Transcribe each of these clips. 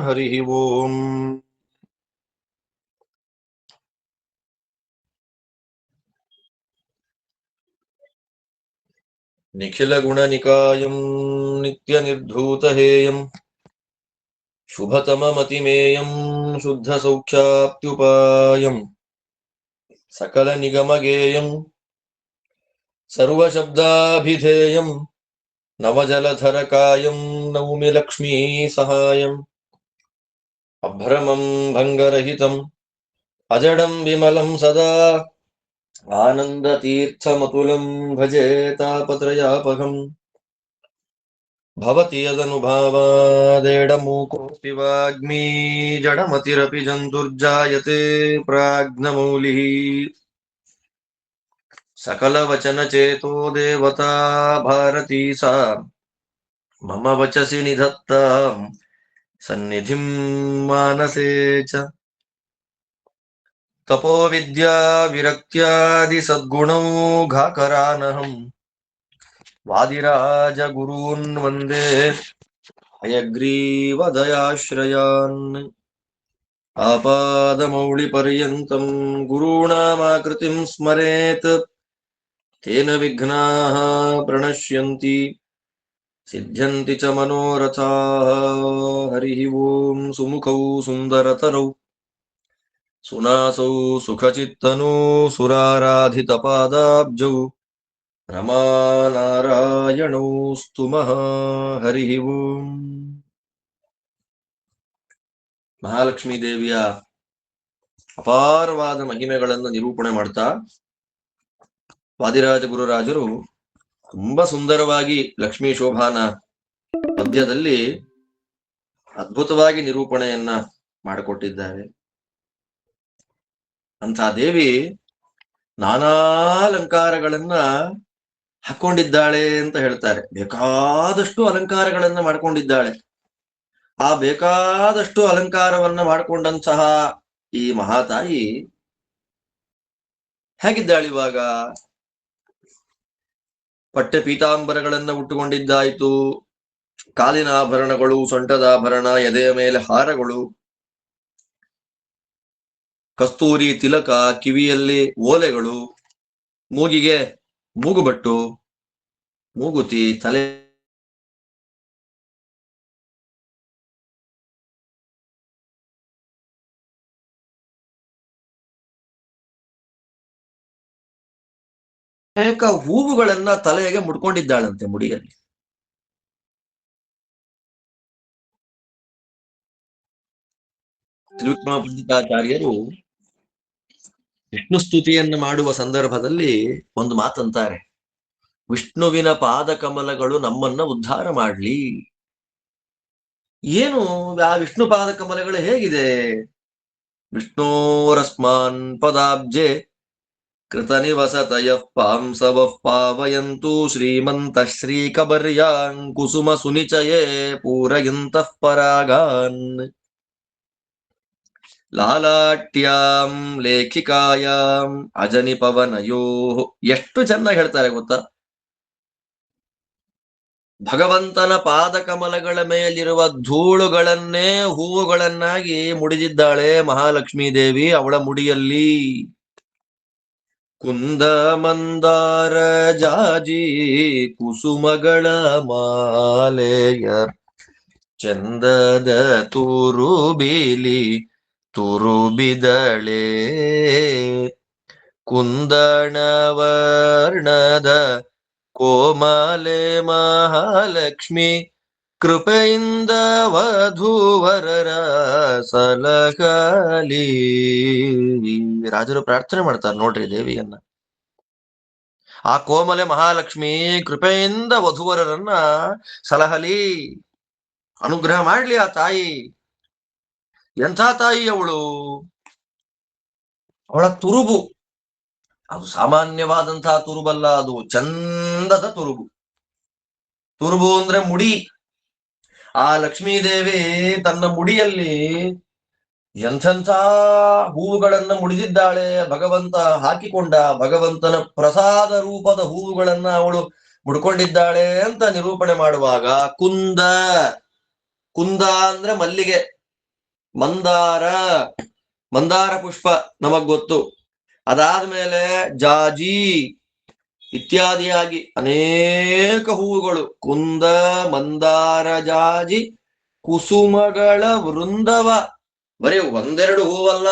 ಹರಿ ಓಂ. ನಿಖಿಲ ಗುಣನಿಕಾಯಂ ನಿತ್ಯ ನಿರ್ಧೂತಹೇಯಂ ಶುಭತಮಮತಿಮೇಯಂ ಶುದ್ಧ ಸೌಖ್ಯಾಪ್ತ್ಯುಪಾಯಂ ಸಕಲ ನಿಗಮಗೇಯಂ ಸರ್ವಶಬ್ದಾಭಿಧೇಯಂ ನವಜಲಧರಕಾಯಂ ನೌಮಿ ಲಕ್ಷ್ಮೀ ಸಹಾಯಂ ಅಭ್ರಮಂ ಭಂಗರಹಿತಂ ಅಜಡಂ ವಿಮಲಂ ಸದಾ ಆನಂದತೀರ್ಥಮತುಲಂ ಭಜೆ ತಾಪತ್ರಯಾಪಹಂ ಭವತಿ ಯದನುಭಾವಾದೇಡಮೂಕೋऽಪಿ ವಾಗ್ಮೀ ಜಡಮತಿರಪಿ ಜಂತುರ್ಜಾಯತೆ ಪ್ರಾಜ್ಞಮೌಲಿಃ ಸಕಲವಚನಚೇತೋ ದೇವತಾ ಭಾರತೀ ಸಾ ಮಮ ವಚಸಿ ನಿಧತ್ತಾಂ ಸನ್ನಿಧಿಂ ಮಾನಸೇ ಚ. ತಪೋ ವಿದ್ಯಾ ವಿರಕ್ತ್ಯಾದಿ ಸದ್ಗುಣೌಘಾಕರಾನಹಂ ವಾದಿರಾಜ ಗುರೂನ್ ವಂದೇ ಹಯಗ್ರೀವ ದಯಾಶ್ರಯಾನ್. ಆಪಾದಮೌಳಿ ಪರ್ಯಂತಂ ಗುರುಣಾಮಾಕೃತಿಂ ಸ್ಮರೇತ್ ತೇನ ವಿಘ್ನಾಃ ಪ್ರಣಶ್ಯಂತಿ ಸಿದ್ಧ್ಯಂತಿ ಚ ಮನೋರಥಾಃ. ಹರಿ ಓಂ. ಸುಮುಖೌ ಸುಂದರತರೌ ಸುನಾಸೌ ಸುಖಚಿತ್ತನೂ ಸುರಾರಾಧಿತಪಾದಾಬ್ಜೌ ರಮಾನಾರಾಯಣೌ ಸ್ತುಮಃ. ಹರಿ ಓಂ. ಮಹಾಲಕ್ಷ್ಮೀ ದೇವಿಯ ಅಪಾರವಾದ ಮಹಿಮೆಗಳನ್ನು ನಿರೂಪಣೆ ಮಾಡ್ತಾ ವಾದಿರಾಜ ಗುರುರಾಜರು ತುಂಬಾ ಸುಂದರವಾಗಿ ಲಕ್ಷ್ಮೀ ಶೋಭಾನ ಪದ್ಯದಲ್ಲಿ ಅದ್ಭುತವಾಗಿ ನಿರೂಪಣೆಯನ್ನ ಮಾಡಿಕೊಟ್ಟಿದ್ದಾರೆ. ಅಂತ ದೇವಿ ನಾನಾ ಅಲಂಕಾರಗಳನ್ನ ಹಾಕೊಂಡಿದ್ದಾಳೆ ಅಂತ ಹೇಳ್ತಾರೆ. ಬೇಕಾದಷ್ಟು ಅಲಂಕಾರಗಳನ್ನ ಮಾಡ್ಕೊಂಡಿದ್ದಾಳೆ. ಆ ಬೇಕಾದಷ್ಟು ಅಲಂಕಾರವನ್ನ ಮಾಡಿಕೊಂಡಂತಹ ಈ ಮಹಾತಾಯಿ ಹೇಗಿದ್ದಾಳಿವಾಗ? ಪಟ್ಟೆ ಪೀತಾಂಬರಗಳನ್ನ ಉಟ್ಟುಕೊಂಡಿದ್ದಾಯ್ತು, ಕಾಲಿನ ಆಭರಣಗಳು, ಸೊಂಟದ ಆಭರಣ, ಎದೆಯ ಮೇಲೆ ಹಾರಗಳು, ಕಸ್ತೂರಿ ತಿಲಕ, ಕಿವಿಯಲ್ಲಿ ಓಲೆಗಳು, ಮೂಗಿಗೆ ಮೂಗುಬಟ್ಟು, ಮೂಗುತಿ, ತಲೆ ಅನೇಕ ಹೂವುಗಳನ್ನ ತಲೆಗೆ ಮುಡ್ಕೊಂಡಿದ್ದಾಳಂತೆ ಮುಡಿಯಲ್ಲಿ. ತ್ರಿವಿಕ್ರಮ ಪಂಡಿತಾಚಾರ್ಯರು ವಿಷ್ಣು ಸ್ತುತಿಯನ್ನು ಮಾಡುವ ಸಂದರ್ಭದಲ್ಲಿ ಒಂದು ಮಾತಂತಾರೆ, ವಿಷ್ಣುವಿನ ಪಾದ ಕಮಲಗಳು ನಮ್ಮನ್ನ ಉದ್ಧಾರ ಮಾಡ್ಲಿ. ಏನು ಆ ವಿಷ್ಣು ಪಾದ ಕಮಲಗಳು ಹೇಗಿದೆ? ವಿಷ್ಣೋರಸ್ಮಾನ್ ಪದಾಬ್ಜೆ ಕೃತ ನಿವಸತಯ ಪಾಂಸವಃ ಪಾವಯಂತು ಶ್ರೀಮಂತ ಶ್ರೀಕಬರ್ಯಾಂ ಕುಸುಮ ಸುನಿಚಯೇ ಪೂರಯಂತಃ ಪರಾಗಾನ್ ಲಾಲಾಟ್ಯಾಂ ಲೇಖಿಕಾಯಾಂ ಅಜನಿ ಪವನಯೋ. ಎಷ್ಟು ಚೆನ್ನಾಗಿ ಹೇಳ್ತಾರೆ ಗೊತ್ತಾ? ಭಗವಂತನ ಪಾದ ಕಮಲಗಳ ಮೇಲಿರುವ ಧೂಳುಗಳನ್ನೇ ಹೂವುಗಳನ್ನಾಗಿ ಮುಡಿದಿದ್ದಾಳೆ ಮಹಾಲಕ್ಷ್ಮೀ ದೇವಿ. ಅವಳ ಮುಡಿಯಲ್ಲಿ ಕುಂದ ಮಂದಾರ ಜಾಜಿ ಕುಸುಮಗಳ ಮಾಲೆಯ ಚಂದದ ತುರುಬಿಲಿ ತುರುಬಿದಳೆ ಕುಂದಣವರ್ಣದ ಕೋಮಲೆ ಮಹಾಲಕ್ಷ್ಮಿ ಕೃಪೆಯಿಂದ ವಧೂವರರ ಸಲಹಲಿ. ರಾಜರು ಪ್ರಾರ್ಥನೆ ಮಾಡ್ತಾರೆ ನೋಡ್ರಿ ದೇವಿಯನ್ನ. ಆ ಕೋಮಲೆ ಮಹಾಲಕ್ಷ್ಮಿ ಕೃಪೆಯಿಂದ ವಧುವರರನ್ನ ಸಲಹಲಿ, ಅನುಗ್ರಹ ಮಾಡ್ಲಿ ಆ ತಾಯಿ. ಎಂಥ ತಾಯಿ ಅವಳು! ಅವಳ ತುರುಬು ಅದು ಸಾಮಾನ್ಯವಾದಂತಹ ತುರುಬಲ್ಲ, ಅದು ಚಂದದ ತುರುಬು. ತುರುಬು ಅಂದ್ರೆ ಮುಡಿ. ಆ ಲಕ್ಷ್ಮೀದೇವಿ ತನ್ನ ಮುಡಿಯಲ್ಲಿ ಎಂಥೆಂಥ ಹೂವುಗಳನ್ನ ಮುಡಿದಿದ್ದಾಳೆ. ಭಗವಂತ ಹಾಕಿಕೊಂಡ ಭಗವಂತನ ಪ್ರಸಾದ ರೂಪದ ಹೂವುಗಳನ್ನ ಅವಳು ಮುಡ್ಕೊಂಡಿದ್ದಾಳೆ ಅಂತ ನಿರೂಪಣೆ ಮಾಡುವಾಗ ಕುಂದ, ಕುಂದ ಅಂದ್ರೆ ಮಲ್ಲಿಗೆ, ಮಂದಾರ, ಮಂದಾರ ಪುಷ್ಪ ನಮಗ್ ಗೊತ್ತು. ಅದಾದ್ಮೇಲೆ ಜಾಜಿ ಇತ್ಯಾದಿಯಾಗಿ ಅನೇಕ ಹೂವುಗಳು, ಕುಂದ, ಮಂದಾರ, ಜಾಜಿ, ಕುಸುಮಗಳ ವೃಂದವ. ಬರೀ ಒಂದೆರಡು ಹೂವಲ್ಲ.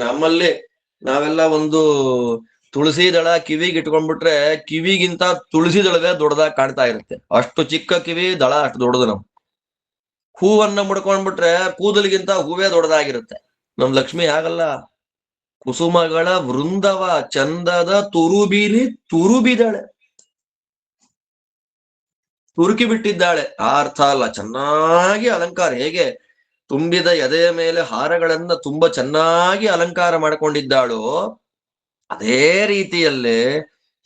ನಮ್ಮಲ್ಲಿ ನಾವೆಲ್ಲ ಒಂದು ತುಳಸಿ ದಳ ಕಿವಿಗೆ ಇಟ್ಕೊಂಡ್ಬಿಟ್ರೆ ಕಿವಿಗಿಂತ ತುಳಸಿ ದಳವೇ ದೊಡ್ಡದಾಗಿ ಕಾಣ್ತಾ ಇರುತ್ತೆ. ಅಷ್ಟು ಚಿಕ್ಕ ಕಿವಿ, ದಳ ಅಷ್ಟು ದೊಡ್ಡದು. ನಾವು ಹೂವನ್ನ ಮುಡ್ಕೊಂಡ್ಬಿಟ್ರೆ ಕೂದಲಿಗಿಂತ ಹೂವೇ ದೊಡ್ಡದಾಗಿರುತ್ತೆ. ನಮ್ ಲಕ್ಷ್ಮಿ ಆಗಲ್ಲ. ಕುಸುಮಗಳ ವೃಂದವ, ಚಂದದ ತುರುಬಿಲಿ ತುರುಬಿದಳೆ, ತುರುಕಿ ಬಿಟ್ಟಿದ್ದಾಳೆ. ಆ ಅರ್ಥ ಅಲ್ಲ, ಚೆನ್ನಾಗಿ ಅಲಂಕಾರ. ಹೇಗೆ ತುಂಬಿದ ಎದೆಯ ಮೇಲೆ ಹಾರಗಳನ್ನ ತುಂಬಾ ಚೆನ್ನಾಗಿ ಅಲಂಕಾರ ಮಾಡಿಕೊಂಡಿದ್ದಾಳೋ ಅದೇ ರೀತಿಯಲ್ಲೇ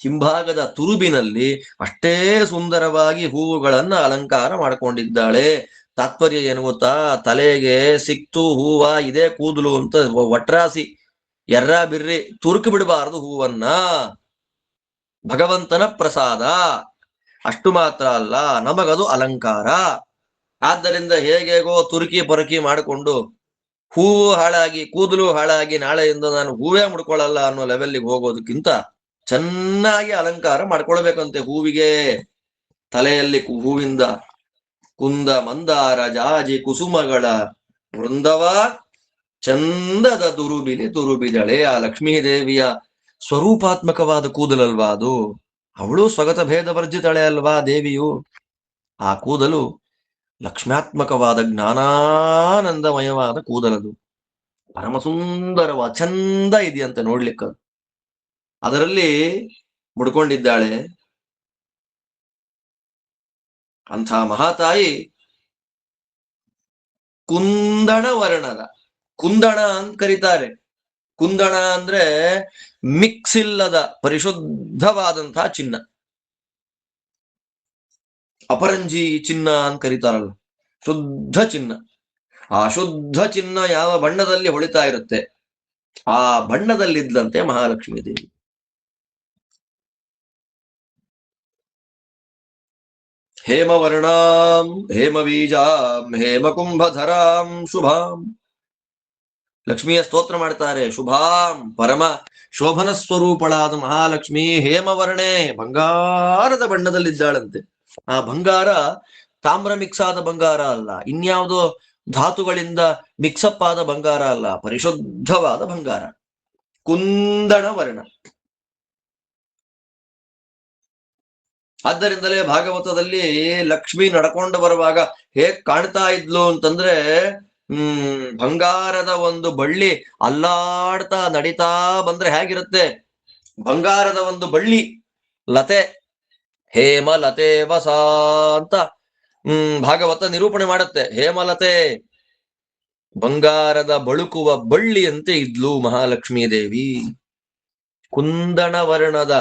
ಹಿಂಭಾಗದ ತುರುಬಿನಲ್ಲಿ ಅಷ್ಟೇ ಸುಂದರವಾಗಿ ಹೂವುಗಳನ್ನ ಅಲಂಕಾರ ಮಾಡಿಕೊಂಡಿದ್ದಾಳೆ. ತಾತ್ಪರ್ಯ ಏನು ಗೊತ್ತಾ? ತಲೆಗೆ ಸಿಕ್ತು ಹೂವ, ಇದೇ ಕೂದಲು ಅಂತ ಒಟ್ರಾಸಿ ಎರ್ರ ಬಿರ್ರಿ ತುರುಕಿ ಬಿಡಬಾರದು ಹೂವನ್ನ. ಭಗವಂತನ ಪ್ರಸಾದ. ಅಷ್ಟು ಮಾತ್ರ ಅಲ್ಲ, ನಮಗದು ಅಲಂಕಾರ. ಆದ್ದರಿಂದ ಹೇಗೇಗೋ ತುರುಕಿ ಪೊರಕಿ ಮಾಡಿಕೊಂಡು ಹೂವು ಹಾಳಾಗಿ ಕೂದಲು ಹಾಳಾಗಿ ನಾಳೆಯಿಂದ ನಾನು ಹೂವೇ ಮುಡ್ಕೊಳ್ಳಲ್ಲ ಅನ್ನೋ ಲೆವೆಲ್ಗೆ ಹೋಗೋದಕ್ಕಿಂತ ಚೆನ್ನಾಗಿ ಅಲಂಕಾರ ಮಾಡ್ಕೊಳ್ಬೇಕಂತೆ ಹೂವಿಗೆ. ತಲೆಯಲ್ಲಿ ಹೂವಿಂದ ಕುಂದ, ಮಂದಾರ, ಜಾಜಿ, ಕುಸುಮಗಳ ವೃಂದವ, ಚಂದದ ತುರುಬಿಲಿ ತುರುಬಿದಳೆ. ಆ ಲಕ್ಷ್ಮೀ ದೇವಿಯ ಸ್ವರೂಪಾತ್ಮಕವಾದ ಕೂದಲಲ್ವಾ ಅದು. ಅವಳು ಸ್ವಗತ ಭೇದ ವರ್ಜಿತಳೆ ಅಲ್ವಾ ದೇವಿಯು. ಆ ಕೂದಲು ಲಕ್ಷ್ಮ್ಯಾತ್ಮಕವಾದ ಜ್ಞಾನಾನಂದಮಯವಾದ ಕೂದಲದು. ಪರಮ ಸುಂದರವಾದ ಚಂದ ಇದೆಯಂತೆ ನೋಡ್ಲಿಕ್ಕ. ಅದರಲ್ಲಿ ಮುಡ್ಕೊಂಡಿದ್ದಾಳೆ ಅಂಥ ಮಹಾತಾಯಿ. ಕುಂದಣ ವರ್ಣದ, ಕುಂದಣ ಅಂತ ಕರೀತಾರೆ. ಕುಂದಣ ಅಂದ್ರೆ ಮಿಕ್ಸ್ ಇಲ್ಲದ ಪರಿಶುದ್ಧವಾದಂತಹ ಚಿನ್ನ. ಅಪರಂಜಿ ಚಿನ್ನ ಅಂತ ಕರೀತಾರಲ್ಲ, ಶುದ್ಧ ಚಿನ್ನ. ಆ ಶುದ್ಧ ಚಿನ್ನ ಯಾವ ಬಣ್ಣದಲ್ಲಿ ಹೊಳಿತಾ ಇರುತ್ತೆ ಆ ಬಣ್ಣದಲ್ಲಿದ್ದಂತೆ ಮಹಾಲಕ್ಷ್ಮೀ ದೇವಿ. ಹೇಮವರ್ಣಾಂ ಹೇಮಬೀಜಾಂ ಹೇಮಕುಂಭಧರಾಂ ಶುಭಾಂ. ಲಕ್ಷ್ಮಿಯ ಸ್ತೋತ್ರ ಮಾಡ್ತಾರೆ. ಶುಭಾಂ, ಪರಮ ಶೋಭನ ಸ್ವರೂಪಳಾದ ಮಹಾಲಕ್ಷ್ಮಿ ಹೇಮವರ್ಣೆ, ಬಂಗಾರದ ಬಣ್ಣದಲ್ಲಿದ್ದಾಳಂತೆ. ಆ ಬಂಗಾರ ತಾಮ್ರ ಮಿಕ್ಸ್ ಆದ ಬಂಗಾರ ಅಲ್ಲ, ಇನ್ಯಾವುದೋ ಧಾತುಗಳಿಂದ ಮಿಕ್ಸಪ್ ಆದ ಬಂಗಾರ ಅಲ್ಲ, ಪರಿಶುದ್ಧವಾದ ಬಂಗಾರ. ಕುಂದಣ ವರ್ಣ. ಆದ್ದರಿಂದಲೇ ಭಾಗವತದಲ್ಲಿ ಲಕ್ಷ್ಮಿ ನಡ್ಕೊಂಡು ಬರುವಾಗ ಹೇಗ್ ಕಾಣ್ತಾ ಇದ್ಲು ಅಂತಂದ್ರೆ, ಬಂಗಾರದ ಒಂದು ಬಳ್ಳಿ ಅಲ್ಲಾಡ್ತಾ ನಡೀತಾ ಬಂದ್ರೆ ಹೇಗಿರುತ್ತೆ, ಬಂಗಾರದ ಒಂದು ಬಳ್ಳಿ ಲತೆ, ಹೇಮಲತೆ ವಸ ಅಂತ ಭಾಗವತ ನಿರೂಪಣೆ ಮಾಡುತ್ತೆ. ಹೇಮಲತೆ, ಬಂಗಾರದ ಬಳುಕುವ ಬಳ್ಳಿಯಂತೆ ಇದ್ಲು ಮಹಾಲಕ್ಷ್ಮೀ ದೇವಿ. ಕುಂದಣ ವರ್ಣದ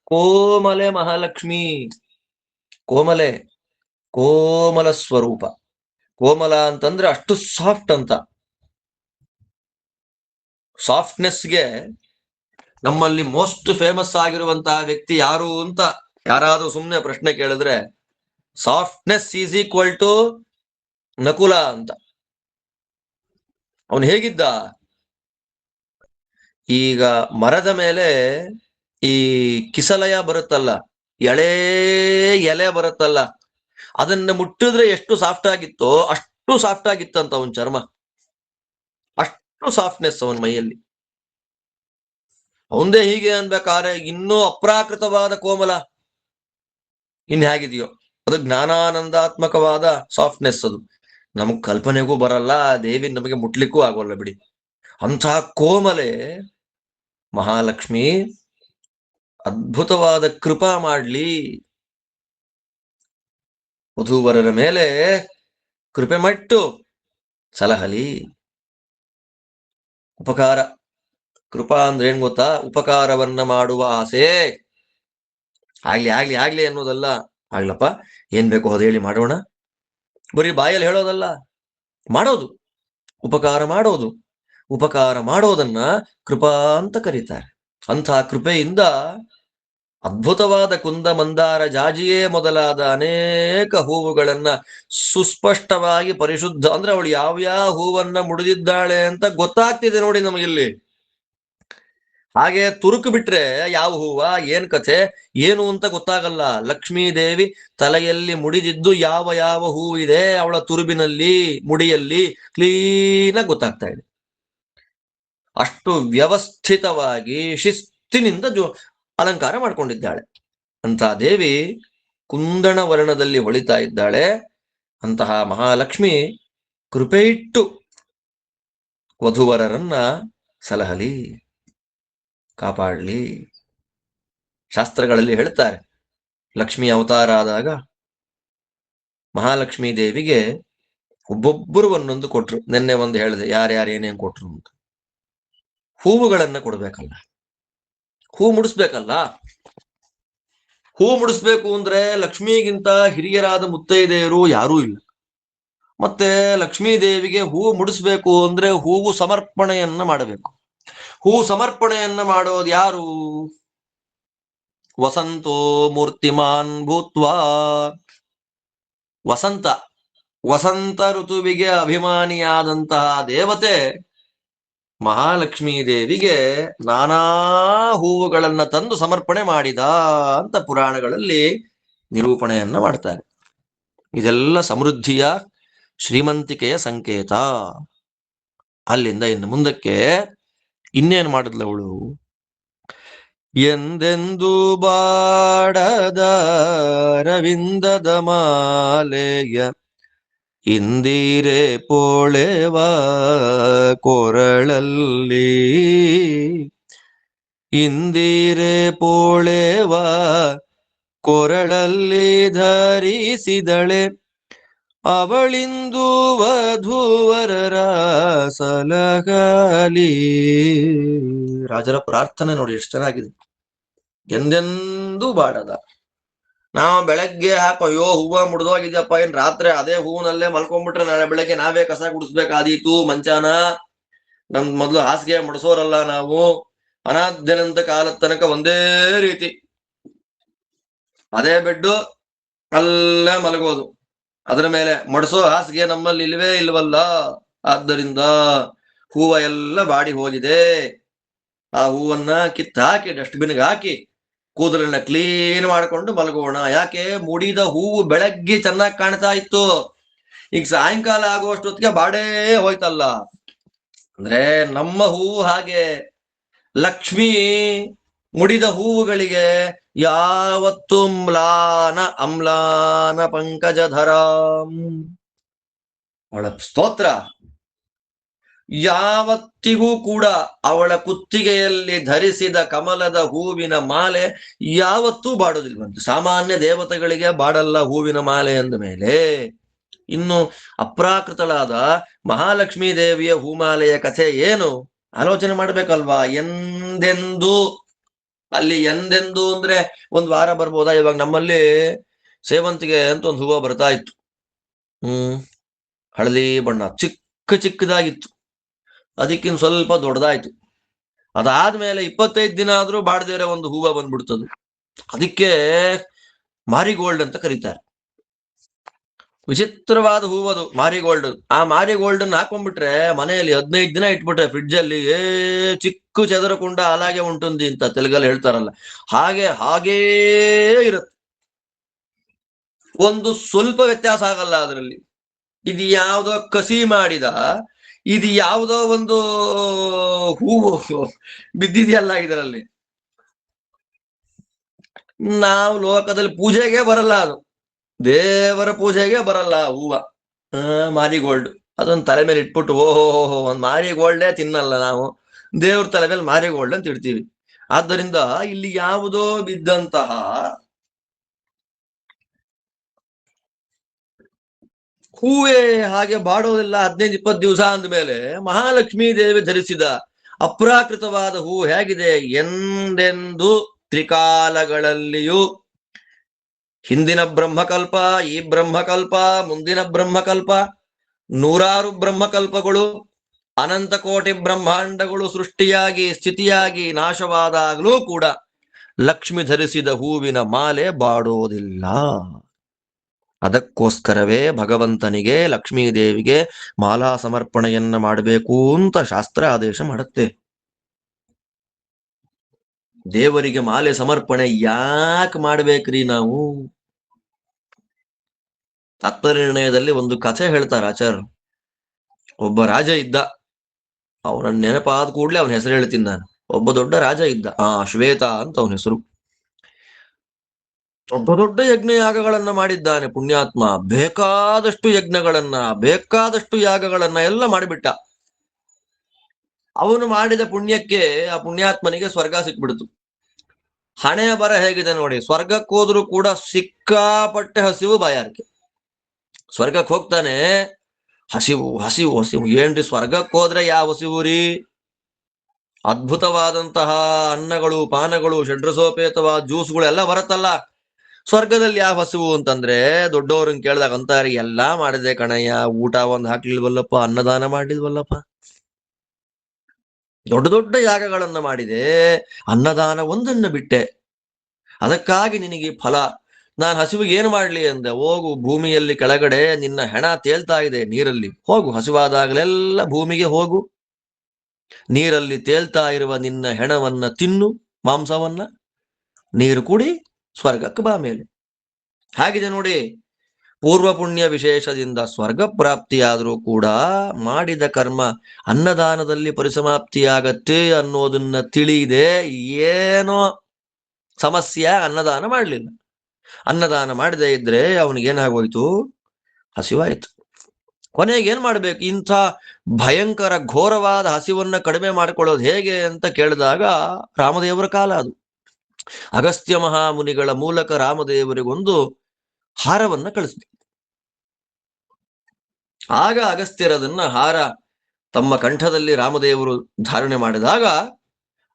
ಕೋಮಲೆ ಮಹಾಲಕ್ಷ್ಮಿ. ಕೋಮಲೆ, ಕೋಮಲ ಸ್ವರೂಪ. ಕೋಮಲ ಅಂತಂದ್ರೆ ಅಷ್ಟು ಸಾಫ್ಟ್ ಅಂತ. ಸಾಫ್ಟ್ನೆಸ್ಗೆ ನಮ್ಮಲ್ಲಿ ಮೋಸ್ಟ್ ಫೇಮಸ್ ಆಗಿರುವಂತಹ ವ್ಯಕ್ತಿ ಯಾರು ಅಂತ ಯಾರಾದ್ರೂ ಸುಮ್ನೆ ಪ್ರಶ್ನೆ ಕೇಳಿದ್ರೆ, softness is equal to Nakula ಅಂತ. ಅವನು ಹೇಗಿದ್ದ? ಈಗ ಮರದ ಮೇಲೆ ಈ ಕಿಸಲಯ ಬರುತ್ತಲ್ಲ, ಎಳೆ ಎಲೆ ಬರುತ್ತಲ್ಲ, ಅದನ್ನ ಮುಟ್ಟಿದ್ರೆ ಎಷ್ಟು ಸಾಫ್ಟ್ ಆಗಿತ್ತೋ ಅಷ್ಟು ಸಾಫ್ಟ್ ಆಗಿತ್ತಂತ ಅವನ ಚರ್ಮ. ಅಷ್ಟು ಸಾಫ್ಟ್ನೆಸ್ ಅವನ ಮೈಯಲ್ಲಿ. ಅವಂದೇ ಹೀಗೆ ಅನ್ಬೇಕಾದ್ರೆ ಇನ್ನೂ ಅಪ್ರಾಕೃತವಾದ ಕೋಮಲ ಇನ್ ಹೇಗಿದೆಯೋ ಅದು ಜ್ಞಾನಾನಂದಾತ್ಮಕವಾದ ಸಾಫ್ಟ್ನೆಸ್. ಅದು ನಮಗ್ ಕಲ್ಪನೆಗೂ ಬರಲ್ಲ, ದೇವಿ ನಮಗೆ ಮುಟ್ಲಿಕ್ಕೂ ಆಗೋಲ್ಲ ಬಿಡಿ. ಅಂಥ ಕೋಮಲೆ ಮಹಾಲಕ್ಷ್ಮಿ ಅದ್ಭುತವಾದ ಕೃಪಾ ಮಾಡ್ಲಿ, ವಧೂವರರ ಮೇಲೆ ಕೃಪೆ ಮಟ್ಟು ಸಲಹಲಿ. ಉಪಕಾರ, ಕೃಪಾ ಅಂದ್ರೆ ಏನ್ ಗೊತ್ತಾ? ಉಪಕಾರವನ್ನ ಮಾಡುವ ಆಸೆ. ಆಗ್ಲಿ ಆಗ್ಲಿ ಆಗ್ಲಿ ಅನ್ನೋದಲ್ಲ. ಆಗ್ಲಪ್ಪ, ಏನ್ ಬೇಕೋ ಅದು ಹೇಳಿ ಮಾಡೋಣ, ಬರೀ ಬಾಯಲ್ಲಿ ಹೇಳೋದಲ್ಲ, ಮಾಡೋದು. ಉಪಕಾರ ಮಾಡೋದು. ಉಪಕಾರ ಮಾಡೋದನ್ನ ಕೃಪಾ ಅಂತ ಕರೀತಾರೆ. ಅಂಥ ಕೃಪೆಯಿಂದ ಅದ್ಭುತವಾದ ಕುಂದ ಮಂದಾರ ಜಾಜಿಯೇ ಮೊದಲಾದ ಅನೇಕ ಹೂವುಗಳನ್ನ ಸುಸ್ಪಷ್ಟವಾಗಿ ಪರಿಶುದ್ಧ ಅಂದ್ರೆ ಅವಳು ಯಾವ್ಯಾವ ಹೂವನ್ನ ಮುಡಿದಿದ್ದಾಳೆ ಅಂತ ಗೊತ್ತಾಗ್ತಿದೆ ನೋಡಿ ನಮಗಿಲ್ಲಿ. ಹಾಗೆ ತುರುಕು ಬಿಟ್ರೆ ಯಾವ ಹೂವ ಏನ್ ಕಥೆ ಏನು ಅಂತ ಗೊತ್ತಾಗಲ್ಲ. ಲಕ್ಷ್ಮೀ ದೇವಿ ತಲೆಯಲ್ಲಿ ಮುಡಿದಿದ್ದು ಯಾವ ಯಾವ ಹೂವಿದೆ ಅವಳ ತುರುಬಿನಲ್ಲಿ ಮುಡಿಯಲ್ಲಿ ಕ್ಲೀನಾಗಿ ಗೊತ್ತಾಗ್ತಾ ಇದೆ. ಅಷ್ಟು ವ್ಯವಸ್ಥಿತವಾಗಿ ಶಿಸ್ತಿನಿಂದ ಅಲಂಕಾರ ಮಾಡ್ಕೊಂಡಿದ್ದಾಳೆ ಅಂತ ದೇವಿ ಕುಂದಣ ವರ್ಣದಲ್ಲಿ ಹೊಳಿತಾ ಇದ್ದಾಳೆ. ಅಂತಹ ಮಹಾಲಕ್ಷ್ಮಿ ಕೃಪೆ ಇಟ್ಟು ವಧುವರರನ್ನ ಸಲಹಲಿ, ಕಾಪಾಡಲಿ. ಶಾಸ್ತ್ರಗಳಲ್ಲಿ ಹೇಳ್ತಾರೆ, ಲಕ್ಷ್ಮಿ ಅವತಾರ ಆದಾಗ ಮಹಾಲಕ್ಷ್ಮೀ ದೇವಿಗೆ ಒಬ್ಬೊಬ್ಬರು ಒಂದೊಂದು ಕೊಟ್ರು. ನಿನ್ನೆ ಒಂದು ಹೇಳಿದೆ ಯಾರ್ಯಾರು ಏನೇನ್ ಕೊಟ್ರು ಅಂತ. ಹೂವುಗಳನ್ನ ಕೊಡ್ಬೇಕಲ್ಲ, ಹೂ ಮುಡಿಸ್ಬೇಕಲ್ಲ. ಹೂ ಮುಡಿಸ್ಬೇಕು ಅಂದ್ರೆ ಲಕ್ಷ್ಮಿಗಿಂತ ಹಿರಿಯರಾದ ಮುತ್ತೈದೆಯರು ಯಾರೂ ಇಲ್ಲ. ಮತ್ತೆ ಲಕ್ಷ್ಮೀ ದೇವಿಗೆ ಹೂ ಮುಡಿಸ್ಬೇಕು ಅಂದ್ರೆ ಹೂವು ಸಮರ್ಪಣೆಯನ್ನ ಮಾಡಬೇಕು. ಹೂ ಸಮರ್ಪಣೆಯನ್ನ ಮಾಡೋದು ಯಾರು? ವಸಂತೋ ಮೂರ್ತಿಮಾನ್ ಭೂತ್ವಾ. ವಸಂತ ಋತುವಿಗೆ ಅಭಿಮಾನಿಯಾದಂತಹ ದೇವತೆ ಮಹಾಲಕ್ಷ್ಮೀ ದೇವಿಗೆ ನಾನಾ ಹೂವುಗಳನ್ನ ತಂದು ಸಮರ್ಪಣೆ ಮಾಡಿದ ಅಂತ ಪುರಾಣಗಳಲ್ಲಿ ನಿರೂಪಣೆಯನ್ನ ಮಾಡ್ತಾರೆ. ಇದೆಲ್ಲ ಸಮೃದ್ಧಿಯ ಶ್ರೀಮಂತಿಕೆಯ ಸಂಕೇತ. ಅಲ್ಲಿಂದ ಇನ್ನು ಮುಂದಕ್ಕೆ ಇನ್ನೇನು ಮಾಡಿದ್ಲು ಅವಳು? ಎಂದೆಂದು ಬಾಡದ ರವಿಂದದ ಮಾಲೆಯ ಇಂದಿರೆ ಪೋಳೆವ ಕೊರಳಲ್ಲಿ, ಇಂದಿರೆ ಪೋಳೆವ ಕೊರಳಲ್ಲಿ ಧರಿಸಿದಳೆ ಅವಳಿಂದು ವಧುವರರ ಸಲಹಲಿ. ರಾಜರ ಪ್ರಾರ್ಥನೆ ನೋಡಿ ಎಷ್ಟು ಚೆನ್ನಾಗಿದೆ. ಎಂದೆಂದೂ ಬಾಡದ. ನಾವು ಬೆಳಗ್ಗೆ ಅಯ್ಯೋ ಹೂವ ಮುಡ್ದೋಗಿದ್ಯಪ್ಪ, ಏನ್ ರಾತ್ರಿ ಅದೇ ಹೂವಿನಲ್ಲೇ ಮಲ್ಕೊಂಡ್ಬಿಟ್ರೆ ನಾಳೆ ಬೆಳಗ್ಗೆ ನಾವೇ ಕಸ ಗುಡಿಸ್ಬೇಕಾದೀತು ಮಂಚಾನ. ನಮ್ ಮೊದ್ಲು ಹಾಸಿಗೆ ಮುಡಿಸೋರಲ್ಲ ನಾವು. ಅನಾದ್ಯನಂತ ಕಾಲದ ತನಕ ಒಂದೇ ರೀತಿ ಅದೇ ಬೆಡ್ಡು, ಅಲ್ಲೇ ಮಲಗೋದು. ಅದರ ಮೇಲೆ ಮಡಿಸೋ ಹಾಸಿಗೆ ನಮ್ಮಲ್ಲಿ ಇಲ್ವೇ ಇಲ್ವಲ್ಲ. ಆದ್ದರಿಂದ ಹೂವ ಎಲ್ಲ ಬಾಡಿ ಹೋಗಿದೆ. ಆ ಹೂವನ್ನ ಕಿತ್ತಾಕಿ ಡಸ್ಟ್ಬಿನ್ಗೆ ಹಾಕಿ ಕೂದಲನ್ನ ಕ್ಲೀನ್ ಮಾಡ್ಕೊಂಡು ಮಲಗೋಣ. ಯಾಕೆ? ಮುಡಿದ ಹೂವು ಬೆಳಗ್ಗೆ ಚೆನ್ನಾಗಿ ಕಾಣ್ತಾ ಇತ್ತು, ಈಗ ಸಾಯಂಕಾಲ ಆಗುವಷ್ಟೊತ್ತಿಗೆ ಬಾಡೇ ಹೋಯ್ತಲ್ಲ. ಅಂದ್ರೆ ನಮ್ಮ ಹೂವು ಹಾಗೆ. ಲಕ್ಷ್ಮೀ ಮುಡಿದ ಹೂವುಗಳಿಗೆ ಯಾವತ್ತು ಅಮ್ಲಾನ ಪಂಕಜಧರ ಅವಳ ಸ್ತೋತ್ರ ಯಾವತ್ತಿಗೂ ಕೂಡ ಅವಳ ಕುತ್ತಿಗೆಯಲ್ಲಿ ಧರಿಸಿದ ಕಮಲದ ಹೂವಿನ ಮಾಲೆ ಯಾವತ್ತೂ ಬಾಡುವುದಿಲ್ವಂತೆ. ಸಾಮಾನ್ಯ ದೇವತೆಗಳಿಗೆ ಬಾಡಲ್ಲ ಹೂವಿನ ಮಾಲೆ ಅಂದ ಮೇಲೆ, ಇನ್ನು ಅಪ್ರಾಕೃತಳಾದ ಮಹಾಲಕ್ಷ್ಮೀ ದೇವಿಯ ಹೂಮಾಲೆಯ ಕಥೆ ಏನು ಆಲೋಚನೆ ಮಾಡ್ಬೇಕಲ್ವಾ? ಎಂದೆಂದು, ಅಲ್ಲಿ ಎಂದೆಂದು ಅಂದ್ರೆ ಒಂದ್ ವಾರ ಬರ್ಬೋದಾ? ಇವಾಗ ನಮ್ಮಲ್ಲಿ ಸೇವಂತಿಗೆ ಅಂತ ಒಂದು ಹೂವು ಬರ್ತಾ ಇತ್ತು. ಹಳದಿ ಬಣ್ಣ, ಚಿಕ್ಕದಾಗಿತ್ತು. ಅದಕ್ಕಿಂತ ಸ್ವಲ್ಪ ದೊಡ್ಡದಾಯ್ತು. ಅದಾದ್ಮೇಲೆ 25 ದಿನ ಆದ್ರೂ ಬಾಡದೇರೆ ಒಂದು ಹೂವ ಬಂದ್ಬಿಡ್ತದೆ. ಅದಕ್ಕೆ ಮಾರಿಗೋಲ್ಡ್ ಅಂತ ಕರೀತಾರೆ. ವಿಚಿತ್ರವಾದ ಹೂವದು ಮಾರಿಗೋಲ್ಡ್. ಆ ಮಾರಿಗೋಲ್ಡ್ ಹಾಕೊಂಡ್ಬಿಟ್ರೆ ಮನೆಯಲ್ಲಿ 15 ದಿನ ಇಟ್ಬಿಟ್ರೆ ಫ್ರಿಡ್ಜ್ ಅಲ್ಲಿ ಚಿಕ್ಕು ಚೆದರಕೊಂಡ అలాగే ಉಂಟುಂದಿ ಅಂತ ತೆಲುಗಲ್ಲಿ ಹೇಳ್ತಾರಲ್ಲ, ಹಾಗೇ ಇರುತ್ತೆ. ಒಂದು ಸ್ವಲ್ಪ ವ್ಯತ್ಯಾಸ ಆಗಲ್ಲ ಅದರಲ್ಲಿ. ಇದು ಯಾವುದೋ ಕಸಿ ಮಾಡಿದ, ಇದು ಯಾವುದೋ ಒಂದು ಹೂವು ಬಿದ್ದಿದೆಯಲ್ಲ ಇದರಲ್ಲಿ. ನಾವು ಲೋಕದಲ್ಲಿ ಪೂಜೆಗೆ ಬರಲ್ಲ, ಅದು ದೇವರ ಪೂಜೆಗೆ ಬರಲ್ಲ ಹೂವ. ಮಾರಿಗೋಲ್ಡ್ ಅದೊಂದು ತಲೆ ಮೇಲೆ ಇಟ್ಬಿಟ್ಟು ಓಹೋ ಒಂದ್ ಮಾರಿಗೋಲ್ಡೇ ತಿನ್ನಲ್ಲ ನಾವು, ದೇವ್ರ ತಲೆ ಮೇಲೆ ಮಾರಿಗೋಲ್ಡ್ ಅಂತ ಇಡ್ತೀವಿ. ಆದ್ದರಿಂದ ಇಲ್ಲಿ ಯಾವುದೋ ಬಿದ್ದಂತಹ ಹೂವೇ ಹಾಗೆ ಬಾಡೋದಿಲ್ಲ. 15-20 ದಿವಸ ಅಂದ್ಮೇಲೆ ಮಹಾಲಕ್ಷ್ಮೀ ದೇವಿ ಧರಿಸಿದ ಅಪ್ರಾಕೃತವಾದ ಹೂ ಹೇಗಿದೆ? ಎಂದೆಂದು ತ್ರಿಕಾಲಗಳಲ್ಲಿಯೂ, ಹಿಂದಿನ ಬ್ರಹ್ಮಕಲ್ಪ, ಈ ಬ್ರಹ್ಮಕಲ್ಪ, ಮುಂದಿನ ಬ್ರಹ್ಮಕಲ್ಪ, 100 ಬ್ರಹ್ಮಕಲ್ಪಗಳು, ಅನಂತ ಕೋಟಿ ಬ್ರಹ್ಮಾಂಡಗಳು ಸೃಷ್ಟಿಯಾಗಿ ಸ್ಥಿತಿಯಾಗಿ ನಾಶವಾದಾಗಲೂ ಕೂಡ ಲಕ್ಷ್ಮಿ ಧರಿಸಿದ ಹೂವಿನ ಮಾಲೆ ಬಾಡೋದಿಲ್ಲ. ಅದಕ್ಕೋಸ್ಕರವೇ ಭಗವಂತನಿಗೆ ಲಕ್ಷ್ಮೀದೇವಿಗೆ ಮಾಲಾ ಸಮರ್ಪಣೆಯನ್ನ ಮಾಡಬೇಕು ಅಂತ ಶಾಸ್ತ್ರ ಆದೇಶ ಮಾಡುತ್ತೆ. ದೇವರಿಗೆ ಮಾಲೆ ಸಮರ್ಪಣೆ ಯಾಕೆ ಮಾಡ್ಬೇಕ್ರಿ ನಾವು? ತತ್ವನಿರ್ಣಯದಲ್ಲಿ ಒಂದು ಕಥೆ ಹೇಳ್ತಾರೆ ಆಚಾರ್ಯರು. ಒಬ್ಬ ರಾಜ ಇದ್ದ, ಅವನ ನೆನಪಾದ ಕೂಡ್ಲೆ ಅವನ ಹೆಸರು ಹೇಳ್ತೀನಿ ನಾನು. ಒಬ್ಬ ದೊಡ್ಡ ರಾಜ ಇದ್ದ, ಶ್ವೇತ ಅಂತ ಅವನ ಹೆಸರು. ದೊಡ್ಡ ದೊಡ್ಡ ಯಜ್ಞಯಾಗಗಳನ್ನ ಮಾಡಿದ್ದಾನೆ ಪುಣ್ಯಾತ್ಮ. ಬೇಕಾದಷ್ಟು ಯಜ್ಞಗಳನ್ನ, ಬೇಕಾದಷ್ಟು ಯಾಗಗಳನ್ನ ಎಲ್ಲ ಮಾಡಿಬಿಟ್ಟ. ಅವನು ಮಾಡಿದ ಪುಣ್ಯಕ್ಕೆ ಆ ಪುಣ್ಯಾತ್ಮನಿಗೆ ಸ್ವರ್ಗ ಸಿಕ್ಬಿಡ್ತು. ಹಣೆಯ ಬರ ಹೇಗಿದೆ ನೋಡಿ, ಸ್ವರ್ಗಕ್ಕೆ ಹೋದ್ರೂ ಕೂಡ ಸಿಕ್ಕಾಪಟ್ಟೆ ಹಸಿವು, ಬಾಯಾರಿಕೆ. ಸ್ವರ್ಗಕ್ಕೆ ಹೋಗ್ತಾನೆ, ಹಸಿವು ಹಸಿವು ಹಸಿವು. ಏನ್ರಿ ಸ್ವರ್ಗಕ್ಕೆ ಹೋದ್ರೆ ಯಾವ ಹಸಿವು ರೀ? ಅದ್ಭುತವಾದಂತಹ ಅನ್ನಗಳು, ಪಾನಗಳು, ಷಡ್ರಸೋಪೇತವಾದ ಜ್ಯೂಸ್ಗಳು ಎಲ್ಲ ಬರುತ್ತಲ್ಲ. ಸ್ವರ್ಗದಲ್ಲಿ ಯಾವ ಹಸಿವು ಅಂತಂದ್ರೆ, ದೊಡ್ಡವ್ರನ್ನ ಕೇಳಿದಾಗ ಅಂತಾರೆ, ಎಲ್ಲಾ ಮಾಡಿದೆ ಕಣಯ್ಯ, ಊಟ ಒಂದ್ ಹಾಕ್ಲಿಲ್ವಲ್ಲಪ್ಪ, ಅನ್ನದಾನ ಮಾಡಿಲ್ವಲ್ಲಪ್ಪ. ದೊಡ್ಡ ದೊಡ್ಡ ಯಾಗಗಳನ್ನ ಮಾಡಿದೆ, ಅನ್ನದಾನ ಒಂದನ್ನು ಬಿಟ್ಟೆ. ಅದಕ್ಕಾಗಿ ನಿನಗೆ ಫಲ. ನಾನು ಹಸಿವಿಗೆ ಏನು ಮಾಡ್ಲಿ ಅಂದೆ. ಹೋಗು, ಭೂಮಿಯಲ್ಲಿ ಕೆಳಗಡೆ ನಿನ್ನ ಹೆಣ ತೇಲ್ತಾ ಇದೆ ನೀರಲ್ಲಿ, ಹೋಗು. ಹಸಿವಾದಾಗಲೆಲ್ಲ ಭೂಮಿಗೆ ಹೋಗು, ನೀರಲ್ಲಿ ತೇಲ್ತಾ ಇರುವ ನಿನ್ನ ಹೆಣವನ್ನ ತಿನ್ನು, ಮಾಂಸವನ್ನ, ನೀರು ಕುಡಿ, ಸ್ವರ್ಗಕ್ಕೆ ಬಾ ಮೇಲೆ. ಹಾಗಿದೆ ನೋಡಿ, ಪೂರ್ವ ಪುಣ್ಯ ವಿಶೇಷದಿಂದ ಸ್ವರ್ಗ ಪ್ರಾಪ್ತಿಯಾದರೂ ಕೂಡ ಮಾಡಿದ ಕರ್ಮ ಅನ್ನದಾನದಲ್ಲಿ ಪರಿಸಮಾಪ್ತಿಯಾಗತ್ತೆ ಅನ್ನೋದನ್ನ ತಿಳಿಯದೆ ಏನೋ ಸಮಸ್ಯೆ, ಅನ್ನದಾನ ಮಾಡಲಿಲ್ಲ. ಅನ್ನದಾನ ಮಾಡದೇ ಇದ್ರೆ ಅವನಿಗೇನಾಗೋಯ್ತು? ಹಸಿವಾಯ್ತು. ಕೊನೆಗೆ ಏನ್ ಮಾಡ್ಬೇಕು? ಇಂಥ ಭಯಂಕರ ಘೋರವಾದ ಹಸಿವನ್ನ ಕಡಿಮೆ ಮಾಡಿಕೊಳ್ಳೋದು ಹೇಗೆ ಅಂತ ಕೇಳಿದಾಗ ರಾಮದೇವರ ಕಾಲ ಅದು. ಅಗಸ್ತ್ಯ ಮಹಾಮುನಿಗಳ ಮೂಲಕ ರಾಮದೇವರಿಗೊಂದು ಹಾರವನ್ನ ಕಳಿಸಿದ್ರು. ಆಗ ಅಗಸ್ತ್ಯರದನ್ನ ಹಾರ ತಮ್ಮ ಕಂಠದಲ್ಲಿ ರಾಮದೇವರು ಧಾರಣೆ ಮಾಡಿದಾಗ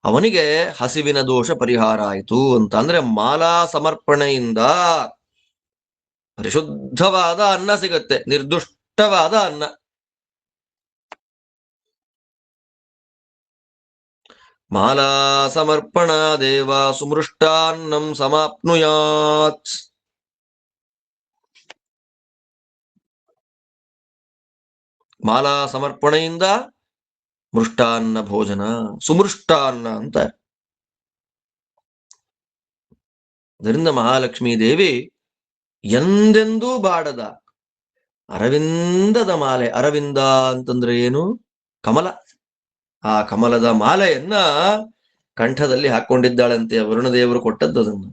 ಅವನಿಗೆ ಹಸಿವಿನ ದೋಷ ಪರಿಹಾರ ಆಯಿತು ಅಂತ. ಅಂದ್ರೆ ಮಾಲಾ ಸಮರ್ಪಣೆಯಿಂದ ಪರಿಶುದ್ಧವಾದ ಅನ್ನ ಸಿಗತ್ತೆ, ನಿರ್ದುಷ್ಟವಾದ ಅನ್ನ. ಮಾಲಾ ಸಮರ್ಪಣ ದೇವ ಸುಮೃಷ್ಟಾನ್ನಂ ಸಮಾಪ್ನುಯಾತ್. ಮಾಲಾ ಸಮರ್ಪಣೆಯಿಂದ ಮೃಷ್ಟಾನ್ನ ಭೋಜನ, ಸುಮೃಷ್ಟಾನ್ನ ಅಂತ. ಅದರಿಂದ ಮಹಾಲಕ್ಷ್ಮೀ ದೇವಿ ಎಂದೆಂದೂ ಬಾಡದ ಅರವಿಂದದ ಮಾಲೆ. ಅರವಿಂದ ಅಂತಂದ್ರೆ ಏನು? ಕಮಲ. ಆ ಕಮಲದ ಮಾಲೆಯನ್ನ ಕಂಠದಲ್ಲಿ ಹಾಕೊಂಡಿದ್ದಾಳಂತೆ. ವರುಣದೇವರು ಕೊಟ್ಟದ್ದು ಅದನ್ನು.